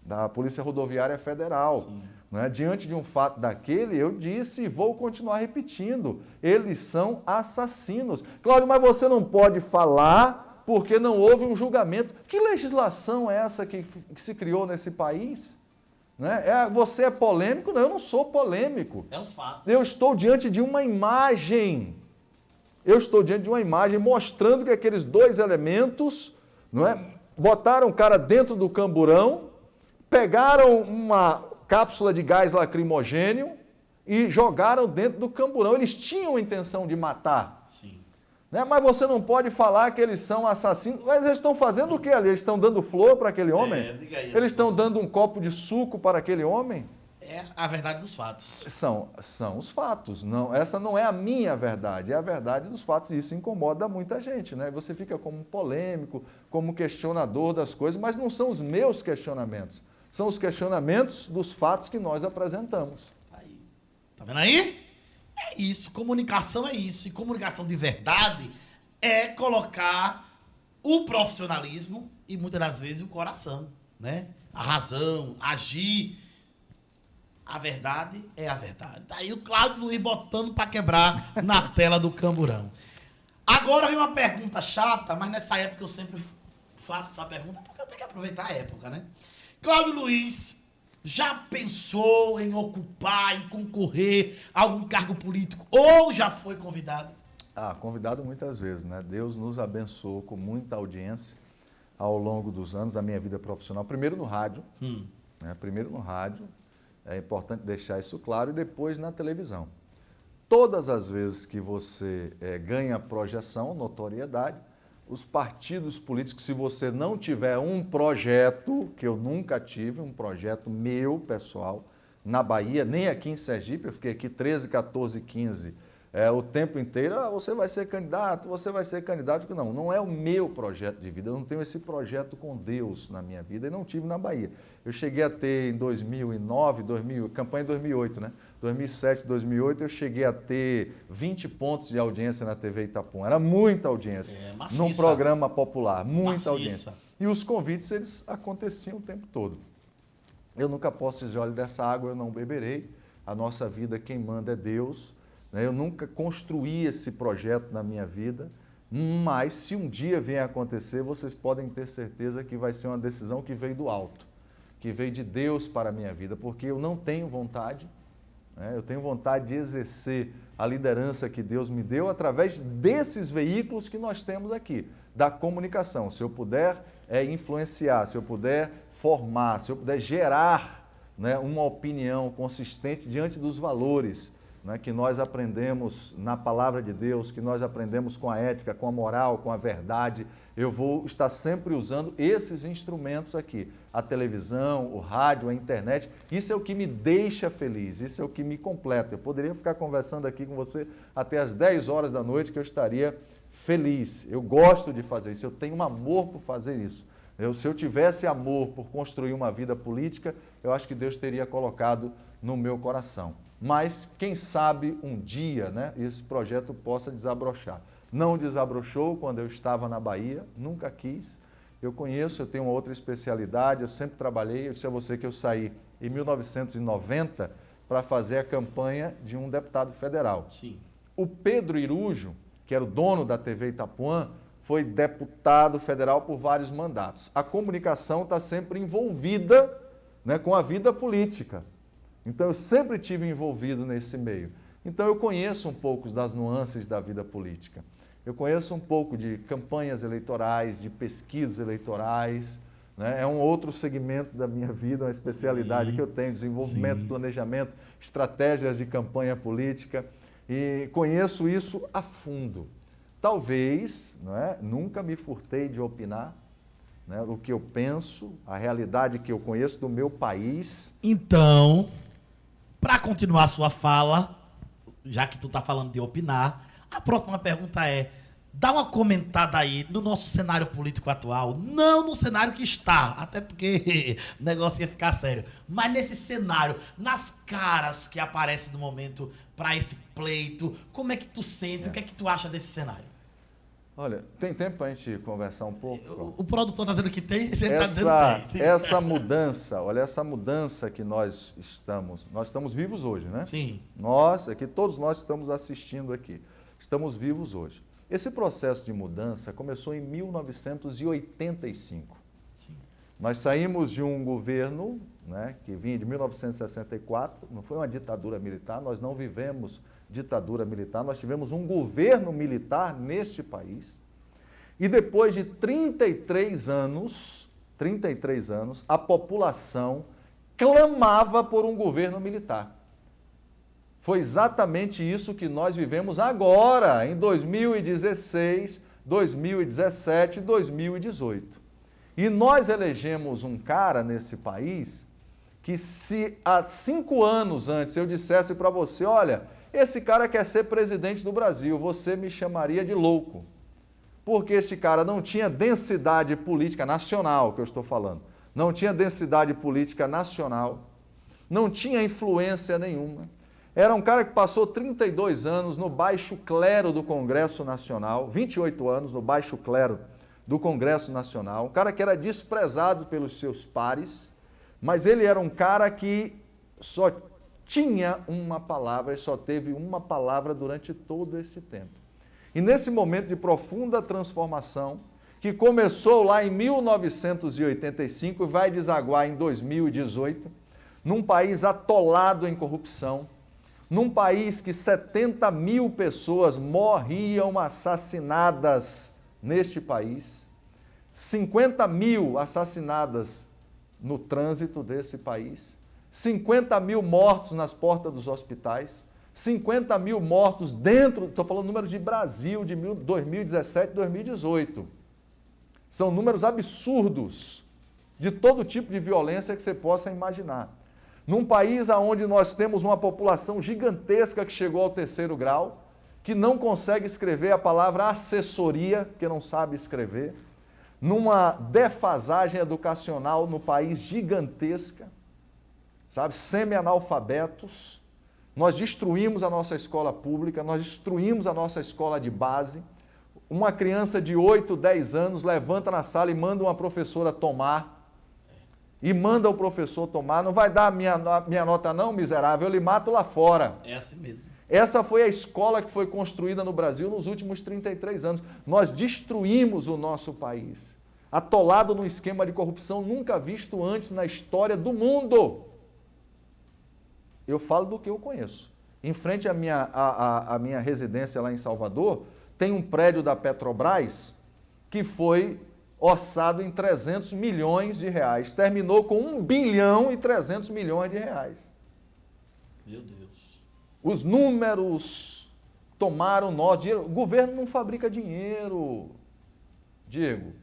[SPEAKER 3] da Polícia Rodoviária Federal. Né? Diante de um fato daquele, eu disse e vou continuar repetindo, eles são assassinos. Cláudio, mas você não pode falar porque não houve um julgamento. Que legislação é essa que se criou nesse país? Né? Você é polêmico? Não, eu não sou polêmico.
[SPEAKER 2] É os fatos.
[SPEAKER 3] Eu estou diante de uma imagem. Eu estou diante de uma imagem mostrando que aqueles dois elementos, não é, botaram o cara dentro do camburão, pegaram uma cápsula de gás lacrimogênio e jogaram dentro do camburão. Eles tinham a intenção de matar.
[SPEAKER 2] Sim.
[SPEAKER 3] Né? Mas você não pode falar que eles são assassinos. Mas eles estão fazendo o que ali? Eles estão dando flor para aquele homem?
[SPEAKER 2] Diga isso,
[SPEAKER 3] eles estão dando um copo de suco para aquele homem?
[SPEAKER 2] É a verdade dos fatos.
[SPEAKER 3] São os fatos. Não, essa não é a minha verdade, é a verdade dos fatos. E isso incomoda muita gente, né? Você fica como polêmico, como questionador das coisas, mas não são os meus questionamentos. São os questionamentos dos fatos que nós apresentamos.
[SPEAKER 2] Aí. Tá vendo aí? É isso. Comunicação é isso. E comunicação de verdade é colocar o profissionalismo e muitas das vezes o coração, né? A razão, agir. A verdade é a verdade. Tá aí o Cláudio Luiz botando para quebrar na tela do camburão. Agora vem uma pergunta chata, mas nessa época eu sempre faço essa pergunta porque eu tenho que aproveitar a época, né? Cláudio Luiz já pensou em ocupar, em concorrer a algum cargo político ou já foi convidado?
[SPEAKER 3] Convidado muitas vezes, né? Deus nos abençoou com muita audiência ao longo dos anos da minha vida profissional. Primeiro no rádio, né? Primeiro no rádio, é importante deixar isso claro, e depois na televisão. Todas as vezes que você ganha projeção, notoriedade, os partidos políticos, se você não tiver um projeto, que eu nunca tive, um projeto meu, pessoal, na Bahia, nem aqui em Sergipe, eu fiquei aqui 13, 14, 15 o tempo inteiro, você vai ser candidato, você vai ser candidato. Não é o meu projeto de vida, eu não tenho esse projeto com Deus na minha vida e não tive na Bahia. Eu cheguei a ter em 2009, campanha em 2008, né? 2007, 2008, eu cheguei a ter 20 pontos de audiência na TV Itapuã. Era muita audiência, num programa popular, muita audiência. E os convites, eles aconteciam o tempo todo. Eu nunca posso dizer, olha, dessa água eu não beberei, a nossa vida quem manda é Deus. Eu nunca construí esse projeto na minha vida, mas se um dia vier a acontecer, vocês podem ter certeza que vai ser uma decisão que veio do alto, que veio de Deus para a minha vida, porque eu não tenho vontade, eu tenho vontade de exercer a liderança que Deus me deu através desses veículos que nós temos aqui, da comunicação. Se eu puder influenciar, se eu puder formar, se eu puder gerar uma opinião consistente diante dos valores que nós aprendemos na palavra de Deus, que nós aprendemos com a ética, com a moral, com a verdade, eu vou estar sempre usando esses instrumentos aqui, a televisão, o rádio, a internet. Isso é o que me deixa feliz, isso é o que me completa. Eu poderia ficar conversando aqui com você até as 10 horas da noite que eu estaria feliz. Eu gosto de fazer isso, eu tenho um amor por fazer isso. Se eu tivesse amor por construir uma vida política, eu acho que Deus teria colocado no meu coração. Mas, quem sabe, um dia esse projeto possa desabrochar. Não desabrochou quando eu estava na Bahia, nunca quis. Eu tenho uma outra especialidade, eu sempre trabalhei, eu disse a você que eu saí em 1990 para fazer a campanha de um deputado federal.
[SPEAKER 2] Sim.
[SPEAKER 3] O Pedro Irujo, que era o dono da TV Itapuã, foi deputado federal por vários mandatos. A comunicação está sempre envolvida com a vida política. Então, eu sempre tive envolvido nesse meio. Então, eu conheço um pouco das nuances da vida política. Eu conheço um pouco de campanhas eleitorais, de pesquisas eleitorais. É um outro segmento da minha vida, uma especialidade que eu tenho, desenvolvimento, planejamento, estratégias de campanha política. E conheço isso a fundo. Talvez, nunca me furtei de opinar, o que eu penso, a realidade que eu conheço do meu país.
[SPEAKER 2] Então, para continuar a sua fala, já que tu está falando de opinar, a próxima pergunta é, dá uma comentada aí no nosso cenário político atual, não no cenário que está, até porque o negócio ia ficar sério, mas nesse cenário, nas caras que aparecem no momento para esse pleito, como é que tu sente, o que é que tu acha desse cenário?
[SPEAKER 3] Olha, tem tempo para a gente conversar um pouco?
[SPEAKER 2] O produtor está dizendo que tem, você está dizendo que tem.
[SPEAKER 3] Essa mudança, olha, essa mudança que nós estamos vivos hoje, né?
[SPEAKER 2] Sim.
[SPEAKER 3] Todos nós estamos assistindo aqui, estamos vivos hoje. Esse processo de mudança começou em 1985.
[SPEAKER 2] Sim.
[SPEAKER 3] Nós saímos de um governo que vinha de 1964, não foi uma ditadura militar, nós não vivemos ditadura militar, nós tivemos um governo militar neste país. E depois de 33 anos, a população clamava por um governo militar. Foi exatamente isso que nós vivemos agora, em 2016, 2017 e 2018. E nós elegemos um cara nesse país que, se há 5 anos antes eu dissesse para você, olha, esse cara quer ser presidente do Brasil, você me chamaria de louco. Porque esse cara não tinha densidade política nacional, que eu estou falando, não tinha densidade política nacional, não tinha influência nenhuma. Era um cara que passou 32 anos no baixo clero do Congresso Nacional, 28 anos no baixo clero do Congresso Nacional, um cara que era desprezado pelos seus pares, mas ele era um cara que só tinha uma palavra e só teve uma palavra durante todo esse tempo. E nesse momento de profunda transformação, que começou lá em 1985 e vai desaguar em 2018, num país atolado em corrupção, num país que 70 mil pessoas morriam assassinadas neste país, 50 mil assassinadas no trânsito desse país, 50 mil mortos nas portas dos hospitais, 50 mil mortos dentro, estou falando números de Brasil, de 2017 e 2018. São números absurdos de todo tipo de violência que você possa imaginar. Num país onde nós temos uma população gigantesca que chegou ao 3º grau, que não consegue escrever a palavra assessoria, porque não sabe escrever, numa defasagem educacional no país gigantesca, sabe, semi-analfabetos. Nós destruímos a nossa escola pública, nós destruímos a nossa escola de base. Uma criança de 8, 10 anos levanta na sala e manda uma professora tomar, e manda o professor tomar, não vai dar a minha nota não, miserável, eu lhe mato lá fora.
[SPEAKER 2] É assim mesmo.
[SPEAKER 3] Essa foi a escola que foi construída no Brasil nos últimos 33 anos. Nós destruímos o nosso país, atolado num esquema de corrupção nunca visto antes na história do mundo. Eu falo do que eu conheço. Em frente à minha residência lá em Salvador, tem um prédio da Petrobras que foi orçado em 300 milhões de reais. Terminou com 1 bilhão e 300 milhões de reais.
[SPEAKER 2] Meu Deus.
[SPEAKER 3] Os números tomaram nosso dinheiro. O governo não fabrica dinheiro, Diego.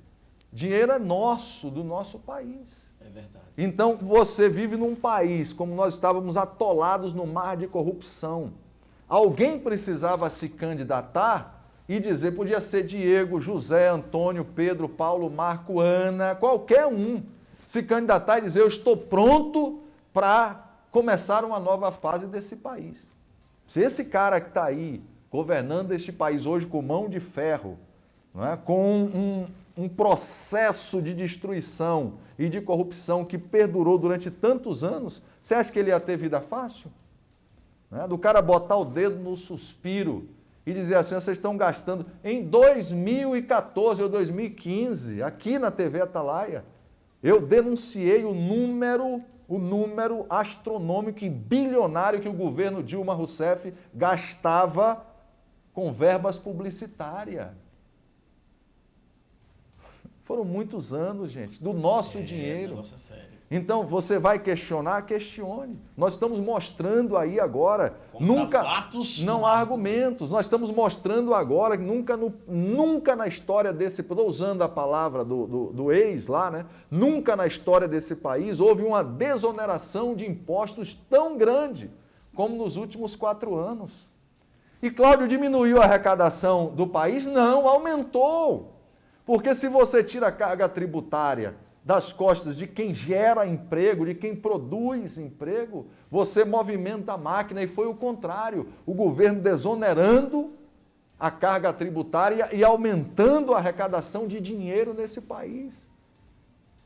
[SPEAKER 3] Dinheiro é nosso, do nosso país.
[SPEAKER 2] É verdade.
[SPEAKER 3] Então, você vive num país, como nós estávamos atolados no mar de corrupção. Alguém precisava se candidatar e dizer, podia ser Diego, José, Antônio, Pedro, Paulo, Marco, Ana, qualquer um, se candidatar e dizer, eu estou pronto para começar uma nova fase desse país. Se esse cara que está aí, governando este país hoje com mão de ferro, não é? Com um processo de destruição e de corrupção que perdurou durante tantos anos, você acha que ele ia ter vida fácil? Não é? Do cara botar o dedo no suspiro e dizer assim, vocês estão gastando. Em 2014 ou 2015, aqui na TV Atalaia, eu denunciei o número astronômico e bilionário que o governo Dilma Rousseff gastava com verbas publicitárias. Foram muitos anos, gente, do nosso dinheiro.
[SPEAKER 2] O negócio é sério.
[SPEAKER 3] Então, você vai questionar? Questione. Nós estamos mostrando aí agora,
[SPEAKER 2] Fatos,
[SPEAKER 3] não há argumentos. Nós estamos mostrando agora que nunca na história desse, estou usando a palavra do ex lá, né? Nunca na história desse país houve uma desoneração de impostos tão grande como nos últimos 4 anos. E Cláudio diminuiu a arrecadação do país? Não, aumentou. Porque se você tira a carga tributária das costas de quem gera emprego, de quem produz emprego, você movimenta a máquina, e foi o contrário. O governo desonerando a carga tributária e aumentando a arrecadação de dinheiro nesse país.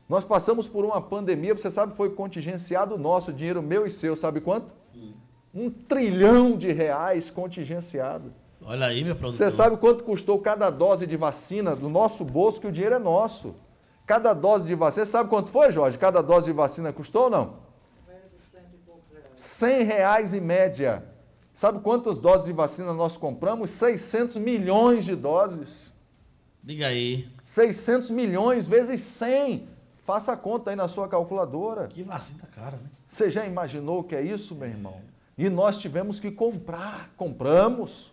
[SPEAKER 3] Nós passamos por uma pandemia, você sabe, foi contingenciado nosso, dinheiro meu e seu, sabe quanto? 1 trilhão de reais contingenciado.
[SPEAKER 2] Olha aí, meu produtor.
[SPEAKER 3] Você sabe quanto custou cada dose de vacina do nosso bolso, que o dinheiro é nosso. Cada dose de vacina, você sabe quanto foi, Jorge? Cada dose de vacina custou ou não? R$100 em média. Sabe quantas doses de vacina nós compramos? 600 milhões de doses.
[SPEAKER 2] Diga aí.
[SPEAKER 3] 600 milhões vezes 100. Faça a conta aí na sua calculadora.
[SPEAKER 2] Que vacina cara, né?
[SPEAKER 3] Você já imaginou o que é isso, meu irmão? E nós tivemos que comprar. Compramos.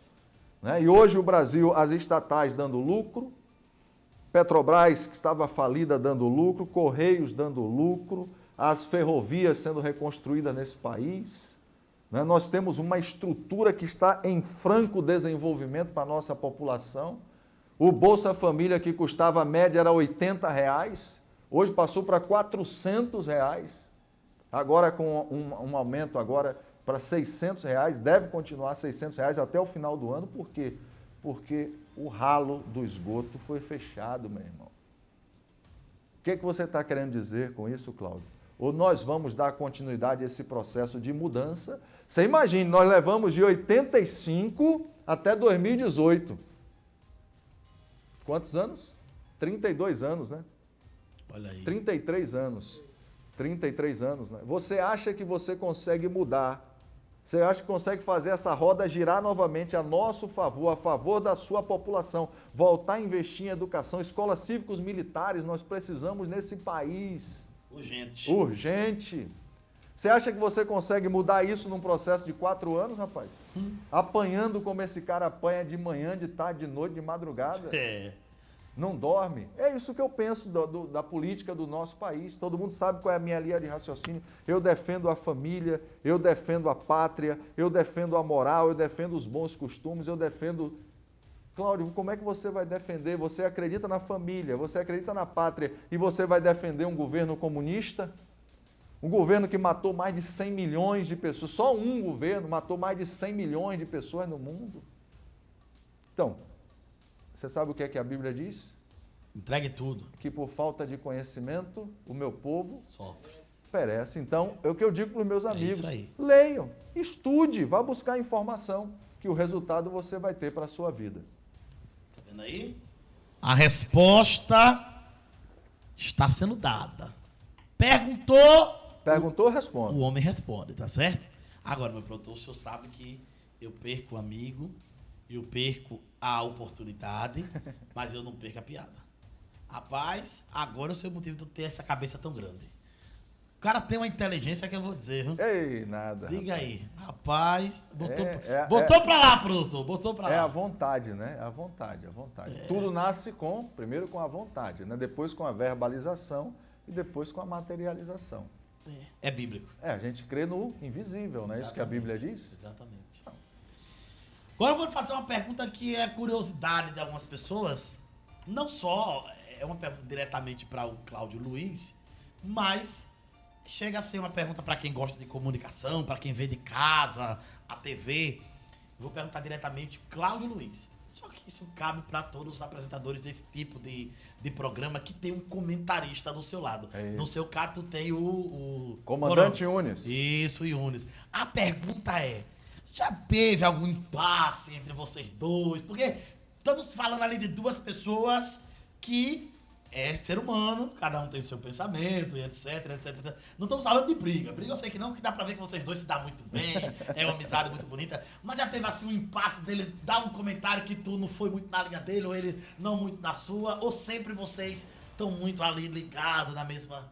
[SPEAKER 3] Né? E hoje o Brasil, as estatais dando lucro, Petrobras, que estava falida, dando lucro, Correios dando lucro, as ferrovias sendo reconstruídas nesse país. Né? Nós temos uma estrutura que está em franco desenvolvimento para a nossa população. O Bolsa Família, que custava, a média era R$80, hoje passou para R$400. Agora com um aumento agora para R$600, deve continuar R$600 até o final do ano. Por quê? Porque o ralo do esgoto foi fechado, meu irmão. O que você está querendo dizer com isso, Cláudio? Ou nós vamos dar continuidade a esse processo de mudança? Você imagine, nós levamos de 85 até 2018. Quantos anos? 32 anos, né?
[SPEAKER 2] Olha aí.
[SPEAKER 3] 33 anos. 33 anos, né? Você acha que você consegue mudar? Você acha que consegue fazer essa roda girar novamente a nosso favor, a favor da sua população, voltar a investir em educação, escolas cívicos militares, nós precisamos nesse país.
[SPEAKER 2] Urgente.
[SPEAKER 3] Urgente. Você acha que você consegue mudar isso num processo de 4 anos, rapaz? Apanhando como esse cara apanha de manhã, de tarde, de noite, de madrugada?
[SPEAKER 2] É.
[SPEAKER 3] não dorme. É isso que eu penso da política do nosso país. Todo mundo sabe qual é a minha linha de raciocínio. Eu defendo a família, eu defendo a pátria, eu defendo a moral, eu defendo os bons costumes, eu defendo... Cláudio, como é que você vai defender? Você acredita na família, você acredita na pátria e você vai defender um governo comunista? Um governo que matou mais de 100 milhões de pessoas. Só um governo matou mais de 100 milhões de pessoas no mundo. Então, você sabe o que é que a Bíblia diz?
[SPEAKER 2] Entregue tudo.
[SPEAKER 3] Que por falta de conhecimento, o meu povo
[SPEAKER 2] Sofre.
[SPEAKER 3] perece. Então, é o que eu digo para os meus amigos.
[SPEAKER 2] isso aí.
[SPEAKER 3] Leiam, estude, vá buscar informação, que o resultado você vai ter para a sua vida.
[SPEAKER 2] Tá vendo aí? A resposta está sendo dada.
[SPEAKER 3] Perguntou, responde.
[SPEAKER 2] O homem responde, tá certo? Agora, meu produtor, o senhor sabe que eu perco o amigo, eu perco a oportunidade, mas eu não perco a piada. Rapaz, agora eu sei o motivo de eu ter essa cabeça tão grande. O cara tem uma inteligência que eu vou dizer, viu?
[SPEAKER 3] Ei, nada.
[SPEAKER 2] Diga
[SPEAKER 3] rapaz.
[SPEAKER 2] aí. Rapaz,
[SPEAKER 3] botou
[SPEAKER 2] pra lá, produtor, botou pra lá.
[SPEAKER 3] É a vontade, né? A vontade. Tudo nasce primeiro com a vontade, né? Depois com a verbalização e depois com a materialização.
[SPEAKER 2] É bíblico.
[SPEAKER 3] A gente crê no invisível, não é isso que a Bíblia diz?
[SPEAKER 2] Exatamente. Agora eu vou fazer uma pergunta que é curiosidade de algumas pessoas. Não só é uma pergunta diretamente para o Cláudio Luiz, mas chega a ser uma pergunta para quem gosta de comunicação, para quem vê de casa, a TV. Vou perguntar diretamente Cláudio Luiz. Só que isso cabe para todos os apresentadores desse tipo de programa que tem um comentarista do seu lado. No seu caso, tu tem o
[SPEAKER 3] Comandante Yunis.
[SPEAKER 2] Isso, Yunis. A pergunta é, já teve algum impasse entre vocês dois? Porque estamos falando ali de duas pessoas que é ser humano, cada um tem seu pensamento e etc, etc. Não estamos falando de briga. Briga eu sei que não, que dá pra ver que vocês dois se dão muito bem, é uma amizade muito bonita. Mas já teve assim um impasse dele dar um comentário que tu não foi muito na linha dele, ou ele não muito na sua, ou sempre vocês estão muito ali ligados na mesma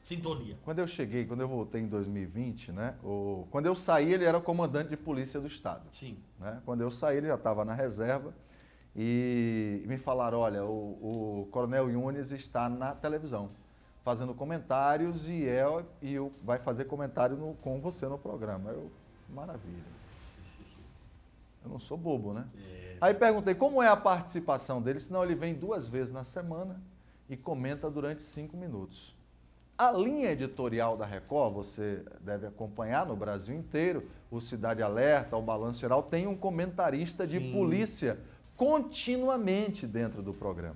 [SPEAKER 2] sintonia?
[SPEAKER 3] Quando eu voltei em 2020, né? Quando eu saí, ele era o comandante de polícia do estado.
[SPEAKER 2] Sim.
[SPEAKER 3] Né? Quando eu saí, ele já estava na reserva. E me falaram, olha, o Coronel Yunis está na televisão, fazendo comentários e vai fazer comentário com você no programa. Maravilha. Eu não sou bobo, né? Aí perguntei, como é a participação dele? Senão ele vem 2 vezes na semana e comenta durante 5 minutos. A linha editorial da Record, você deve acompanhar no Brasil inteiro, o Cidade Alerta, o Balanço Geral, tem um comentarista de polícia continuamente dentro do programa.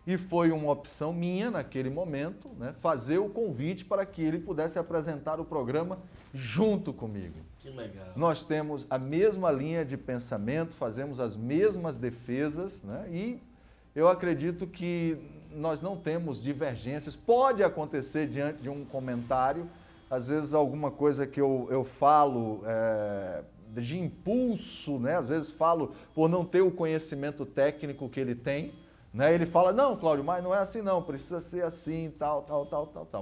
[SPEAKER 3] E foi uma opção minha, naquele momento, né, fazer o convite para que ele pudesse apresentar o programa junto comigo.
[SPEAKER 2] Que legal.
[SPEAKER 3] Nós temos a mesma linha de pensamento, fazemos as mesmas defesas, né, e eu acredito que nós não temos divergências. Pode acontecer diante de um comentário, às vezes alguma coisa que eu falo de impulso, né? Às vezes falo por não ter o conhecimento técnico que ele tem, né? Ele fala, não, Cláudio, mas não é assim não, precisa ser assim, tal.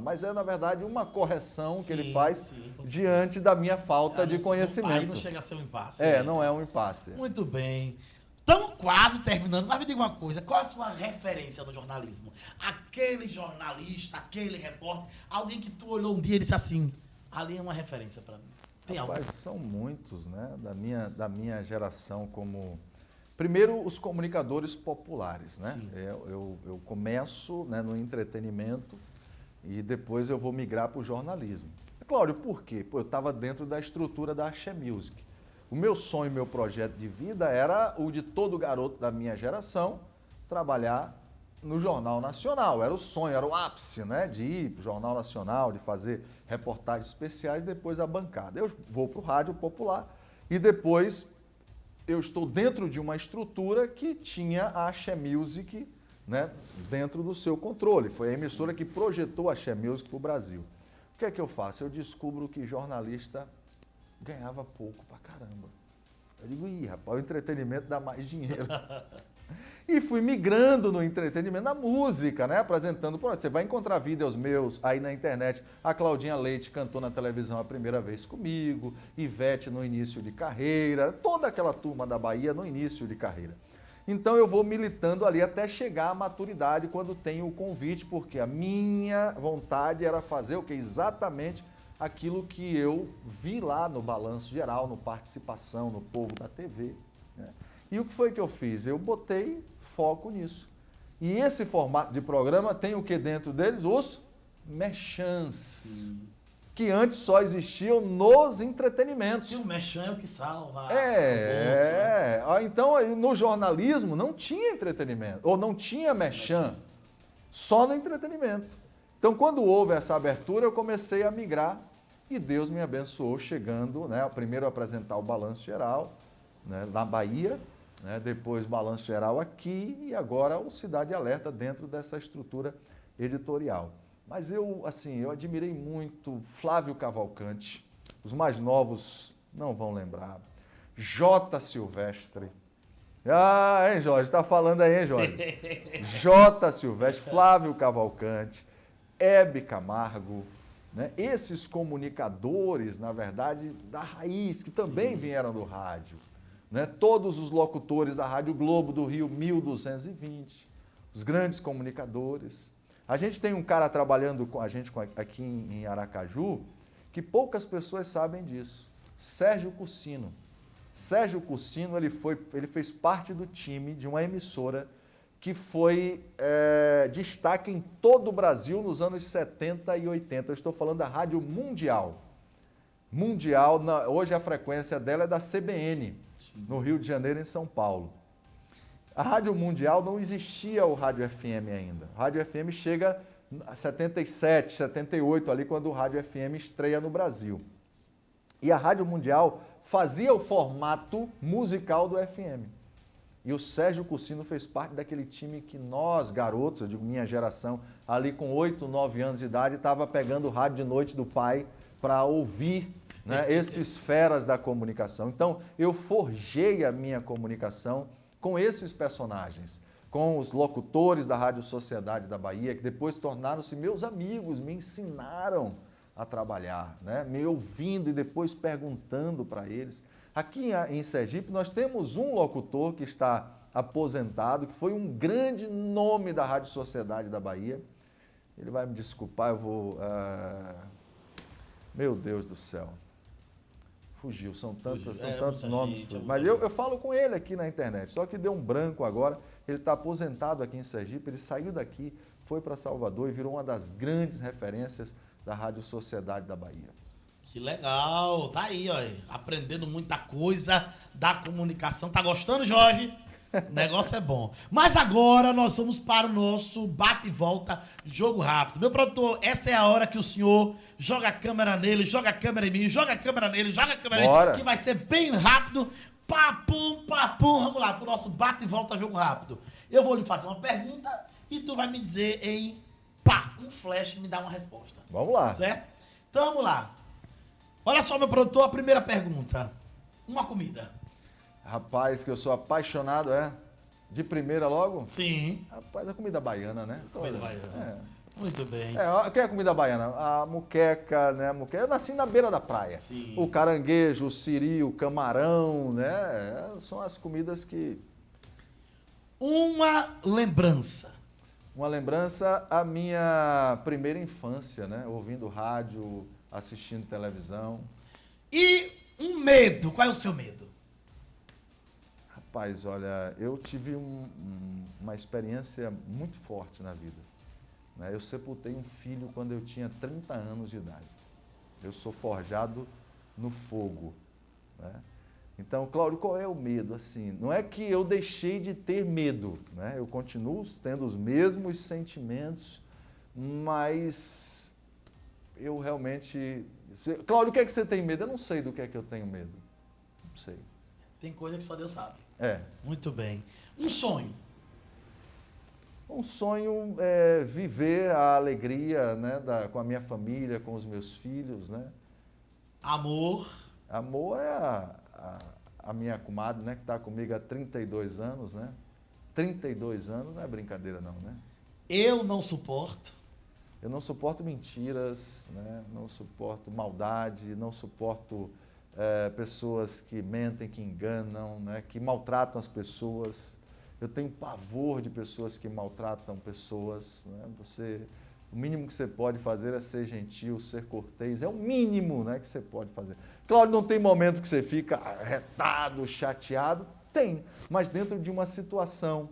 [SPEAKER 3] Mas é, na verdade, uma correção que ele faz diante da minha falta de conhecimento.
[SPEAKER 2] Aí não chega a ser um impasse.
[SPEAKER 3] Não é um impasse.
[SPEAKER 2] Muito bem. Estamos quase terminando, mas me diga uma coisa, qual a sua referência no jornalismo? Aquele jornalista, aquele repórter, alguém que tu olhou um dia e disse assim, ali é uma referência para mim. Tem algo?
[SPEAKER 3] Rapaz, são muitos, né, da minha geração como... Primeiro, os comunicadores populares, né? Eu começo, né, no entretenimento e depois eu vou migrar para o jornalismo. Cláudio, por quê? Eu estava dentro da estrutura da Axé Music. O meu sonho, meu projeto de vida era o de todo garoto da minha geração trabalhar no Jornal Nacional. Era o sonho, era o ápice, né, de ir para o Jornal Nacional, de fazer reportagens especiais, depois a bancada. Eu vou para o Rádio Popular e depois eu estou dentro de uma estrutura que tinha a Axé Music, né, dentro do seu controle. Foi a emissora que projetou a Axé Music para o Brasil. O que é que eu faço? Eu descubro que jornalista ganhava pouco pra caramba. Eu digo, rapaz, o entretenimento dá mais dinheiro. E fui migrando no entretenimento, na música, né? Apresentando, você vai encontrar vídeos meus aí na internet. A Claudinha Leite cantou na televisão a primeira vez comigo, Ivete no início de carreira, toda aquela turma da Bahia no início de carreira. Então eu vou militando ali até chegar à maturidade quando tenho o convite, porque a minha vontade era fazer o que? Exatamente aquilo que eu vi lá no Balanço Geral, no Participação, no Povo da TV. Né? E o que foi que eu fiz? Eu botei foco nisso. E esse formato de programa tem o que dentro deles? Os merchans, que antes só existiam nos entretenimentos.
[SPEAKER 2] E o merchan é o que salva.
[SPEAKER 3] Então no jornalismo não tinha entretenimento, ou não tinha merchan, só no entretenimento. Então quando houve essa abertura eu comecei a migrar e Deus me abençoou chegando, né, primeiro a apresentar o Balanço Geral, né, na Bahia, né, depois Balanço Geral aqui e agora o Cidade Alerta dentro dessa estrutura editorial. Mas eu admirei muito Flávio Cavalcante, os mais novos não vão lembrar, J. Silvestre. Ah, hein, Jorge? Está falando aí, hein, Jorge? J. Silvestre, Flávio Cavalcante, Hebe Camargo, né? Esses comunicadores, na verdade, da raiz, que também vieram do rádio. Né? Todos os locutores da Rádio Globo do Rio 1220, os grandes comunicadores. A gente tem um cara trabalhando com a gente aqui em Aracaju que poucas pessoas sabem disso. Sérgio Cursino. Sérgio Cursino, ele fez parte do time de uma emissora que foi destaque em todo o Brasil nos anos 70 e 80. Eu estou falando da Rádio Mundial. Mundial, hoje a frequência dela é da CBN, no Rio de Janeiro, em São Paulo. A Rádio Mundial não existia o Rádio FM ainda. O Rádio FM chega em 77, 78, ali quando o Rádio FM estreia no Brasil. E a Rádio Mundial fazia o formato musical do FM. E o Sérgio Cursino fez parte daquele time que nós, garotos, eu digo minha geração, ali com 8, 9 anos de idade, estava pegando o rádio de noite do pai para ouvir, né, esses feras da comunicação. Então, eu forjei a minha comunicação com esses personagens, com os locutores da Rádio Sociedade da Bahia, que depois tornaram-se meus amigos, me ensinaram a trabalhar, né? Me ouvindo e depois perguntando para eles. Aqui em Sergipe nós temos um locutor que está aposentado, que foi um grande nome da Rádio Sociedade da Bahia. Ele vai me desculpar, eu vou... Meu Deus do céu. Fugiu, são tantos nomes.
[SPEAKER 2] Gente,
[SPEAKER 3] mas eu falo com ele aqui na internet, só que deu um branco agora. Ele está aposentado aqui em Sergipe, ele saiu daqui, foi para Salvador e virou uma das grandes referências da Rádio Sociedade da Bahia.
[SPEAKER 2] Que legal, tá aí, ó, aprendendo muita coisa da comunicação. Tá gostando, Jorge? O negócio é bom. Mas agora nós vamos para o nosso bate e volta, jogo rápido. Meu produtor, essa é a hora que o senhor joga a câmera nele, joga a câmera em mim, joga a câmera nele, joga a câmera em mim, que vai ser bem rápido. Papum, papum. Vamos lá, para o nosso bate e volta, jogo rápido. Eu vou lhe fazer uma pergunta e tu vai me dizer em um flash, me dá uma resposta.
[SPEAKER 3] Vamos lá.
[SPEAKER 2] Certo? Então vamos lá. Olha só, meu produtor, a primeira pergunta. Uma comida.
[SPEAKER 3] Rapaz, que eu sou apaixonado, de primeira logo?
[SPEAKER 2] Sim.
[SPEAKER 3] Rapaz, a comida baiana, né?
[SPEAKER 2] Comida baiana. Muito bem.
[SPEAKER 3] O que é a comida baiana? A muqueca, né? Eu nasci na beira da praia.
[SPEAKER 2] Sim.
[SPEAKER 3] O caranguejo, o siri, o camarão, né? São as comidas que...
[SPEAKER 2] Uma lembrança.
[SPEAKER 3] Uma lembrança, a minha primeira infância, né? Ouvindo rádio, assistindo televisão.
[SPEAKER 2] E um medo. Qual é o seu medo?
[SPEAKER 3] Rapaz, olha, eu tive uma experiência muito forte na vida. Né? Eu sepultei um filho quando eu tinha 30 anos de idade. Eu sou forjado no fogo. Né? Então, Cláudio, qual é o medo? Assim, não é que eu deixei de ter medo, né? Eu continuo tendo os mesmos sentimentos, mas eu realmente... Cláudio, o que é que você tem medo? Eu não sei do que é que eu tenho medo. Não sei.
[SPEAKER 2] Tem coisa que só Deus sabe.
[SPEAKER 3] Muito
[SPEAKER 2] bem. Um sonho.
[SPEAKER 3] Um sonho é viver a alegria, né, com a minha família, com os meus filhos, né?
[SPEAKER 2] Amor.
[SPEAKER 3] Amor é a minha comadre, né, que está comigo há 32 anos, né? 32 anos não é brincadeira não, né?
[SPEAKER 2] Eu não suporto.
[SPEAKER 3] Eu não suporto mentiras, né? Não suporto maldade, não suporto pessoas que mentem, que enganam, né? Que maltratam as pessoas. Eu tenho pavor de pessoas que maltratam pessoas, né? O mínimo que você pode fazer é ser gentil, ser cortês. É o mínimo, né, que você pode fazer. Claro, não tem momento que você fica arretado, chateado. Tem, mas dentro de uma situação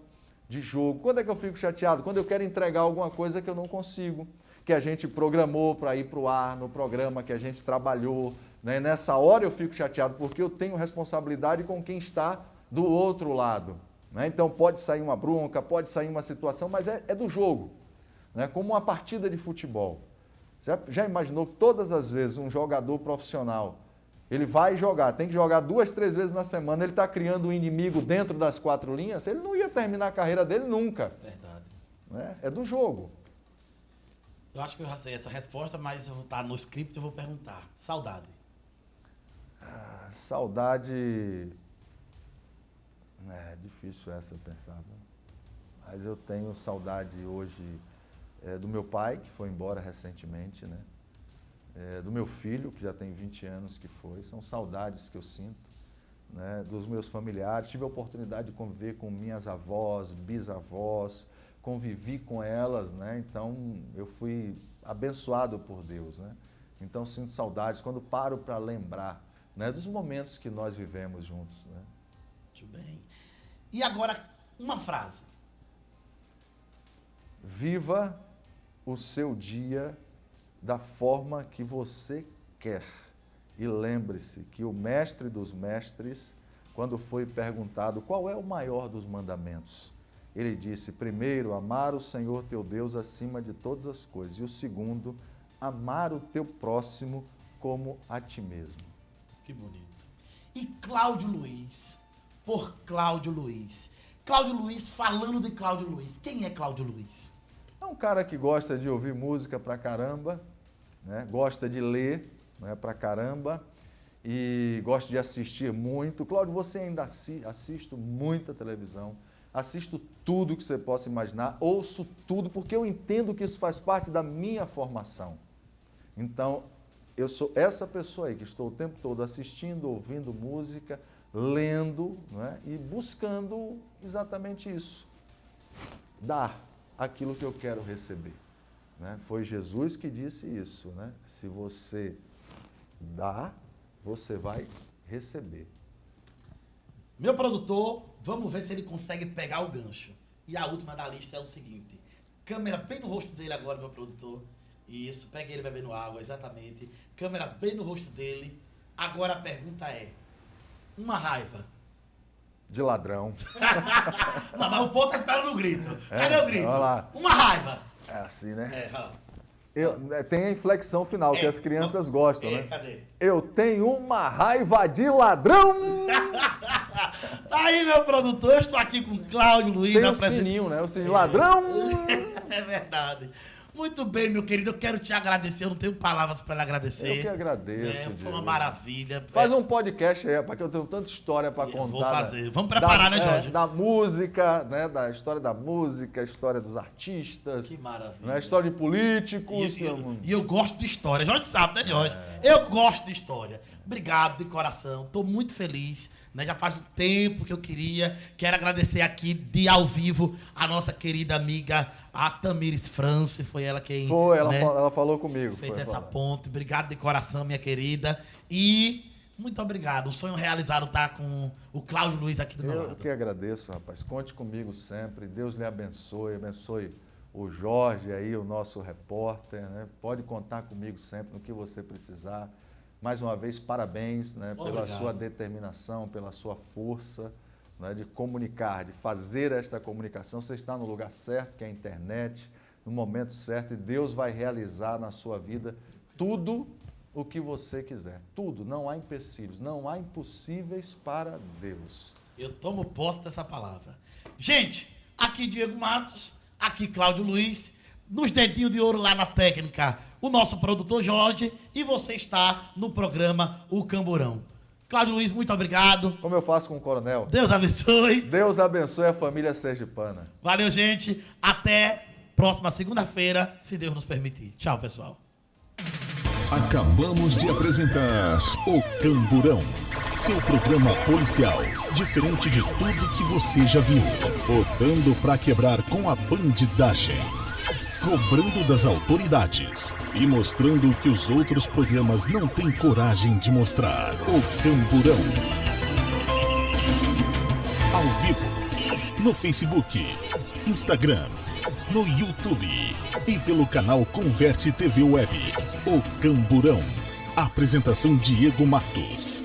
[SPEAKER 3] de jogo. Quando é que eu fico chateado? Quando eu quero entregar alguma coisa que eu não consigo, que a gente programou para ir para o ar, no programa que a gente trabalhou. Né? Nessa hora eu fico chateado, porque eu tenho responsabilidade com quem está do outro lado. Né? Então pode sair uma bronca, pode sair uma situação, mas é do jogo. Né? Como uma partida de futebol. Já imaginou que todas as vezes um jogador profissional, ele vai jogar, tem que jogar 2, 3 vezes na semana, ele está criando um inimigo dentro das 4 linhas, ele não ia terminar a carreira dele nunca.
[SPEAKER 2] Verdade.
[SPEAKER 3] Né? É do jogo.
[SPEAKER 2] Eu acho que eu já sei essa resposta, mas eu vou estar no script e vou perguntar. Saudade.
[SPEAKER 3] Saudade... É difícil essa pensar. Né? Mas eu tenho saudade hoje do meu pai, que foi embora recentemente, né? Do meu filho, que já tem 20 anos que foi. São saudades que eu sinto. Né? Dos meus familiares. Tive a oportunidade de conviver com minhas avós, bisavós, convivi com elas, né? Então eu fui abençoado por Deus, né? Então sinto saudades quando paro para lembrar, né, dos momentos que nós vivemos juntos, né?
[SPEAKER 2] Muito bem. E agora, uma frase.
[SPEAKER 3] Viva o seu dia da forma que você quer. E lembre-se que o mestre dos mestres, quando foi perguntado qual é o maior dos mandamentos, ele disse: primeiro, amar o Senhor teu Deus acima de todas as coisas. E o segundo, amar o teu próximo como a ti mesmo.
[SPEAKER 2] Que bonito. E Cláudio Luiz, por Cláudio Luiz. Cláudio Luiz, falando de Cláudio Luiz. Quem é Cláudio Luiz?
[SPEAKER 3] É um cara que gosta de ouvir música pra caramba, né? Gosta de ler, né, pra caramba, e gosta de assistir muito. Cláudio, você ainda assiste muita televisão. Assisto tudo que você possa imaginar, ouço tudo, porque eu entendo que isso faz parte da minha formação. Então, eu sou essa pessoa aí que estou o tempo todo assistindo, ouvindo música, lendo, né, e buscando exatamente isso. Dar aquilo que eu quero receber. Né? Foi Jesus que disse isso. Né? Se você dá, você vai receber.
[SPEAKER 2] Meu produtor, vamos ver se ele consegue pegar o gancho. E a última da lista é o seguinte. Câmera bem no rosto dele agora, meu produtor. Isso, pega ele bebendo água, exatamente. Câmera bem no rosto dele. Agora a pergunta é, uma raiva.
[SPEAKER 3] De ladrão.
[SPEAKER 2] Não, mas o povo tá esperando o grito. Cadê o grito?
[SPEAKER 3] Olha lá.
[SPEAKER 2] Uma raiva.
[SPEAKER 3] É assim, né?
[SPEAKER 2] Ó.
[SPEAKER 3] Tem a inflexão final, que as crianças gostam, né?
[SPEAKER 2] Cadê?
[SPEAKER 3] Eu tenho uma raiva de ladrão!
[SPEAKER 2] Aí, meu produtor, eu estou aqui com o Cláudio Luiz.
[SPEAKER 3] Tem o sininho, né? O sininho, ladrão!
[SPEAKER 2] É verdade. Muito bem, meu querido, eu quero te agradecer, eu não tenho palavras para lhe agradecer.
[SPEAKER 3] Eu que agradeço.
[SPEAKER 2] Foi uma maravilha.
[SPEAKER 3] Faz um podcast aí, rapaz, que eu tenho tanta história para contar.
[SPEAKER 2] Vou fazer. Vamos preparar, né, Jorge?
[SPEAKER 3] Da música, né? Da história da música, a história dos artistas.
[SPEAKER 2] Que maravilha.
[SPEAKER 3] Né, a história de políticos.
[SPEAKER 2] E eu gosto de história. Jorge sabe, né, Jorge? Eu gosto de história. Obrigado de coração. Estou muito feliz. Né? Já faz um tempo que eu queria. Quero agradecer aqui de ao vivo a nossa querida amiga, a Tamires France. Foi ela quem...
[SPEAKER 3] Foi, ela falou comigo.
[SPEAKER 2] Fez essa ponte. Obrigado de coração, minha querida. E muito obrigado. Um sonho realizado tá com o Cláudio Luiz aqui do meu lado.
[SPEAKER 3] Eu que agradeço, rapaz. Conte comigo sempre. Deus lhe abençoe. Abençoe o Jorge aí, o nosso repórter. Né? Pode contar comigo sempre no que você precisar. Mais uma vez, parabéns, né, pela sua determinação, pela sua força, né, de comunicar, de fazer esta comunicação. Você está no lugar certo, que é a internet, no momento certo, e Deus vai realizar na sua vida tudo o que você quiser. Tudo, não há empecilhos, não há impossíveis para Deus.
[SPEAKER 2] Eu tomo posse dessa palavra. Gente, aqui Diego Matos, aqui Cláudio Luiz, nos dedinhos de ouro lá na técnica, o nosso produtor Jorge, e você está no programa O Camburão. Cláudio Luiz, muito obrigado.
[SPEAKER 3] Como eu faço com o coronel?
[SPEAKER 2] Deus abençoe.
[SPEAKER 3] Deus abençoe a família sergipana.
[SPEAKER 2] Valeu, gente. Até próxima segunda-feira, se Deus nos permitir. Tchau, pessoal.
[SPEAKER 1] Acabamos de apresentar O Camburão. seu programa policial, diferente de tudo que você já viu. Botando pra quebrar com a bandidagem. Cobrando das autoridades e mostrando o que os outros programas não têm coragem de mostrar. O Camburão. Ao vivo, no Facebook, Instagram, no YouTube e pelo canal Converte TV Web. O Camburão. Apresentação Diego Matos.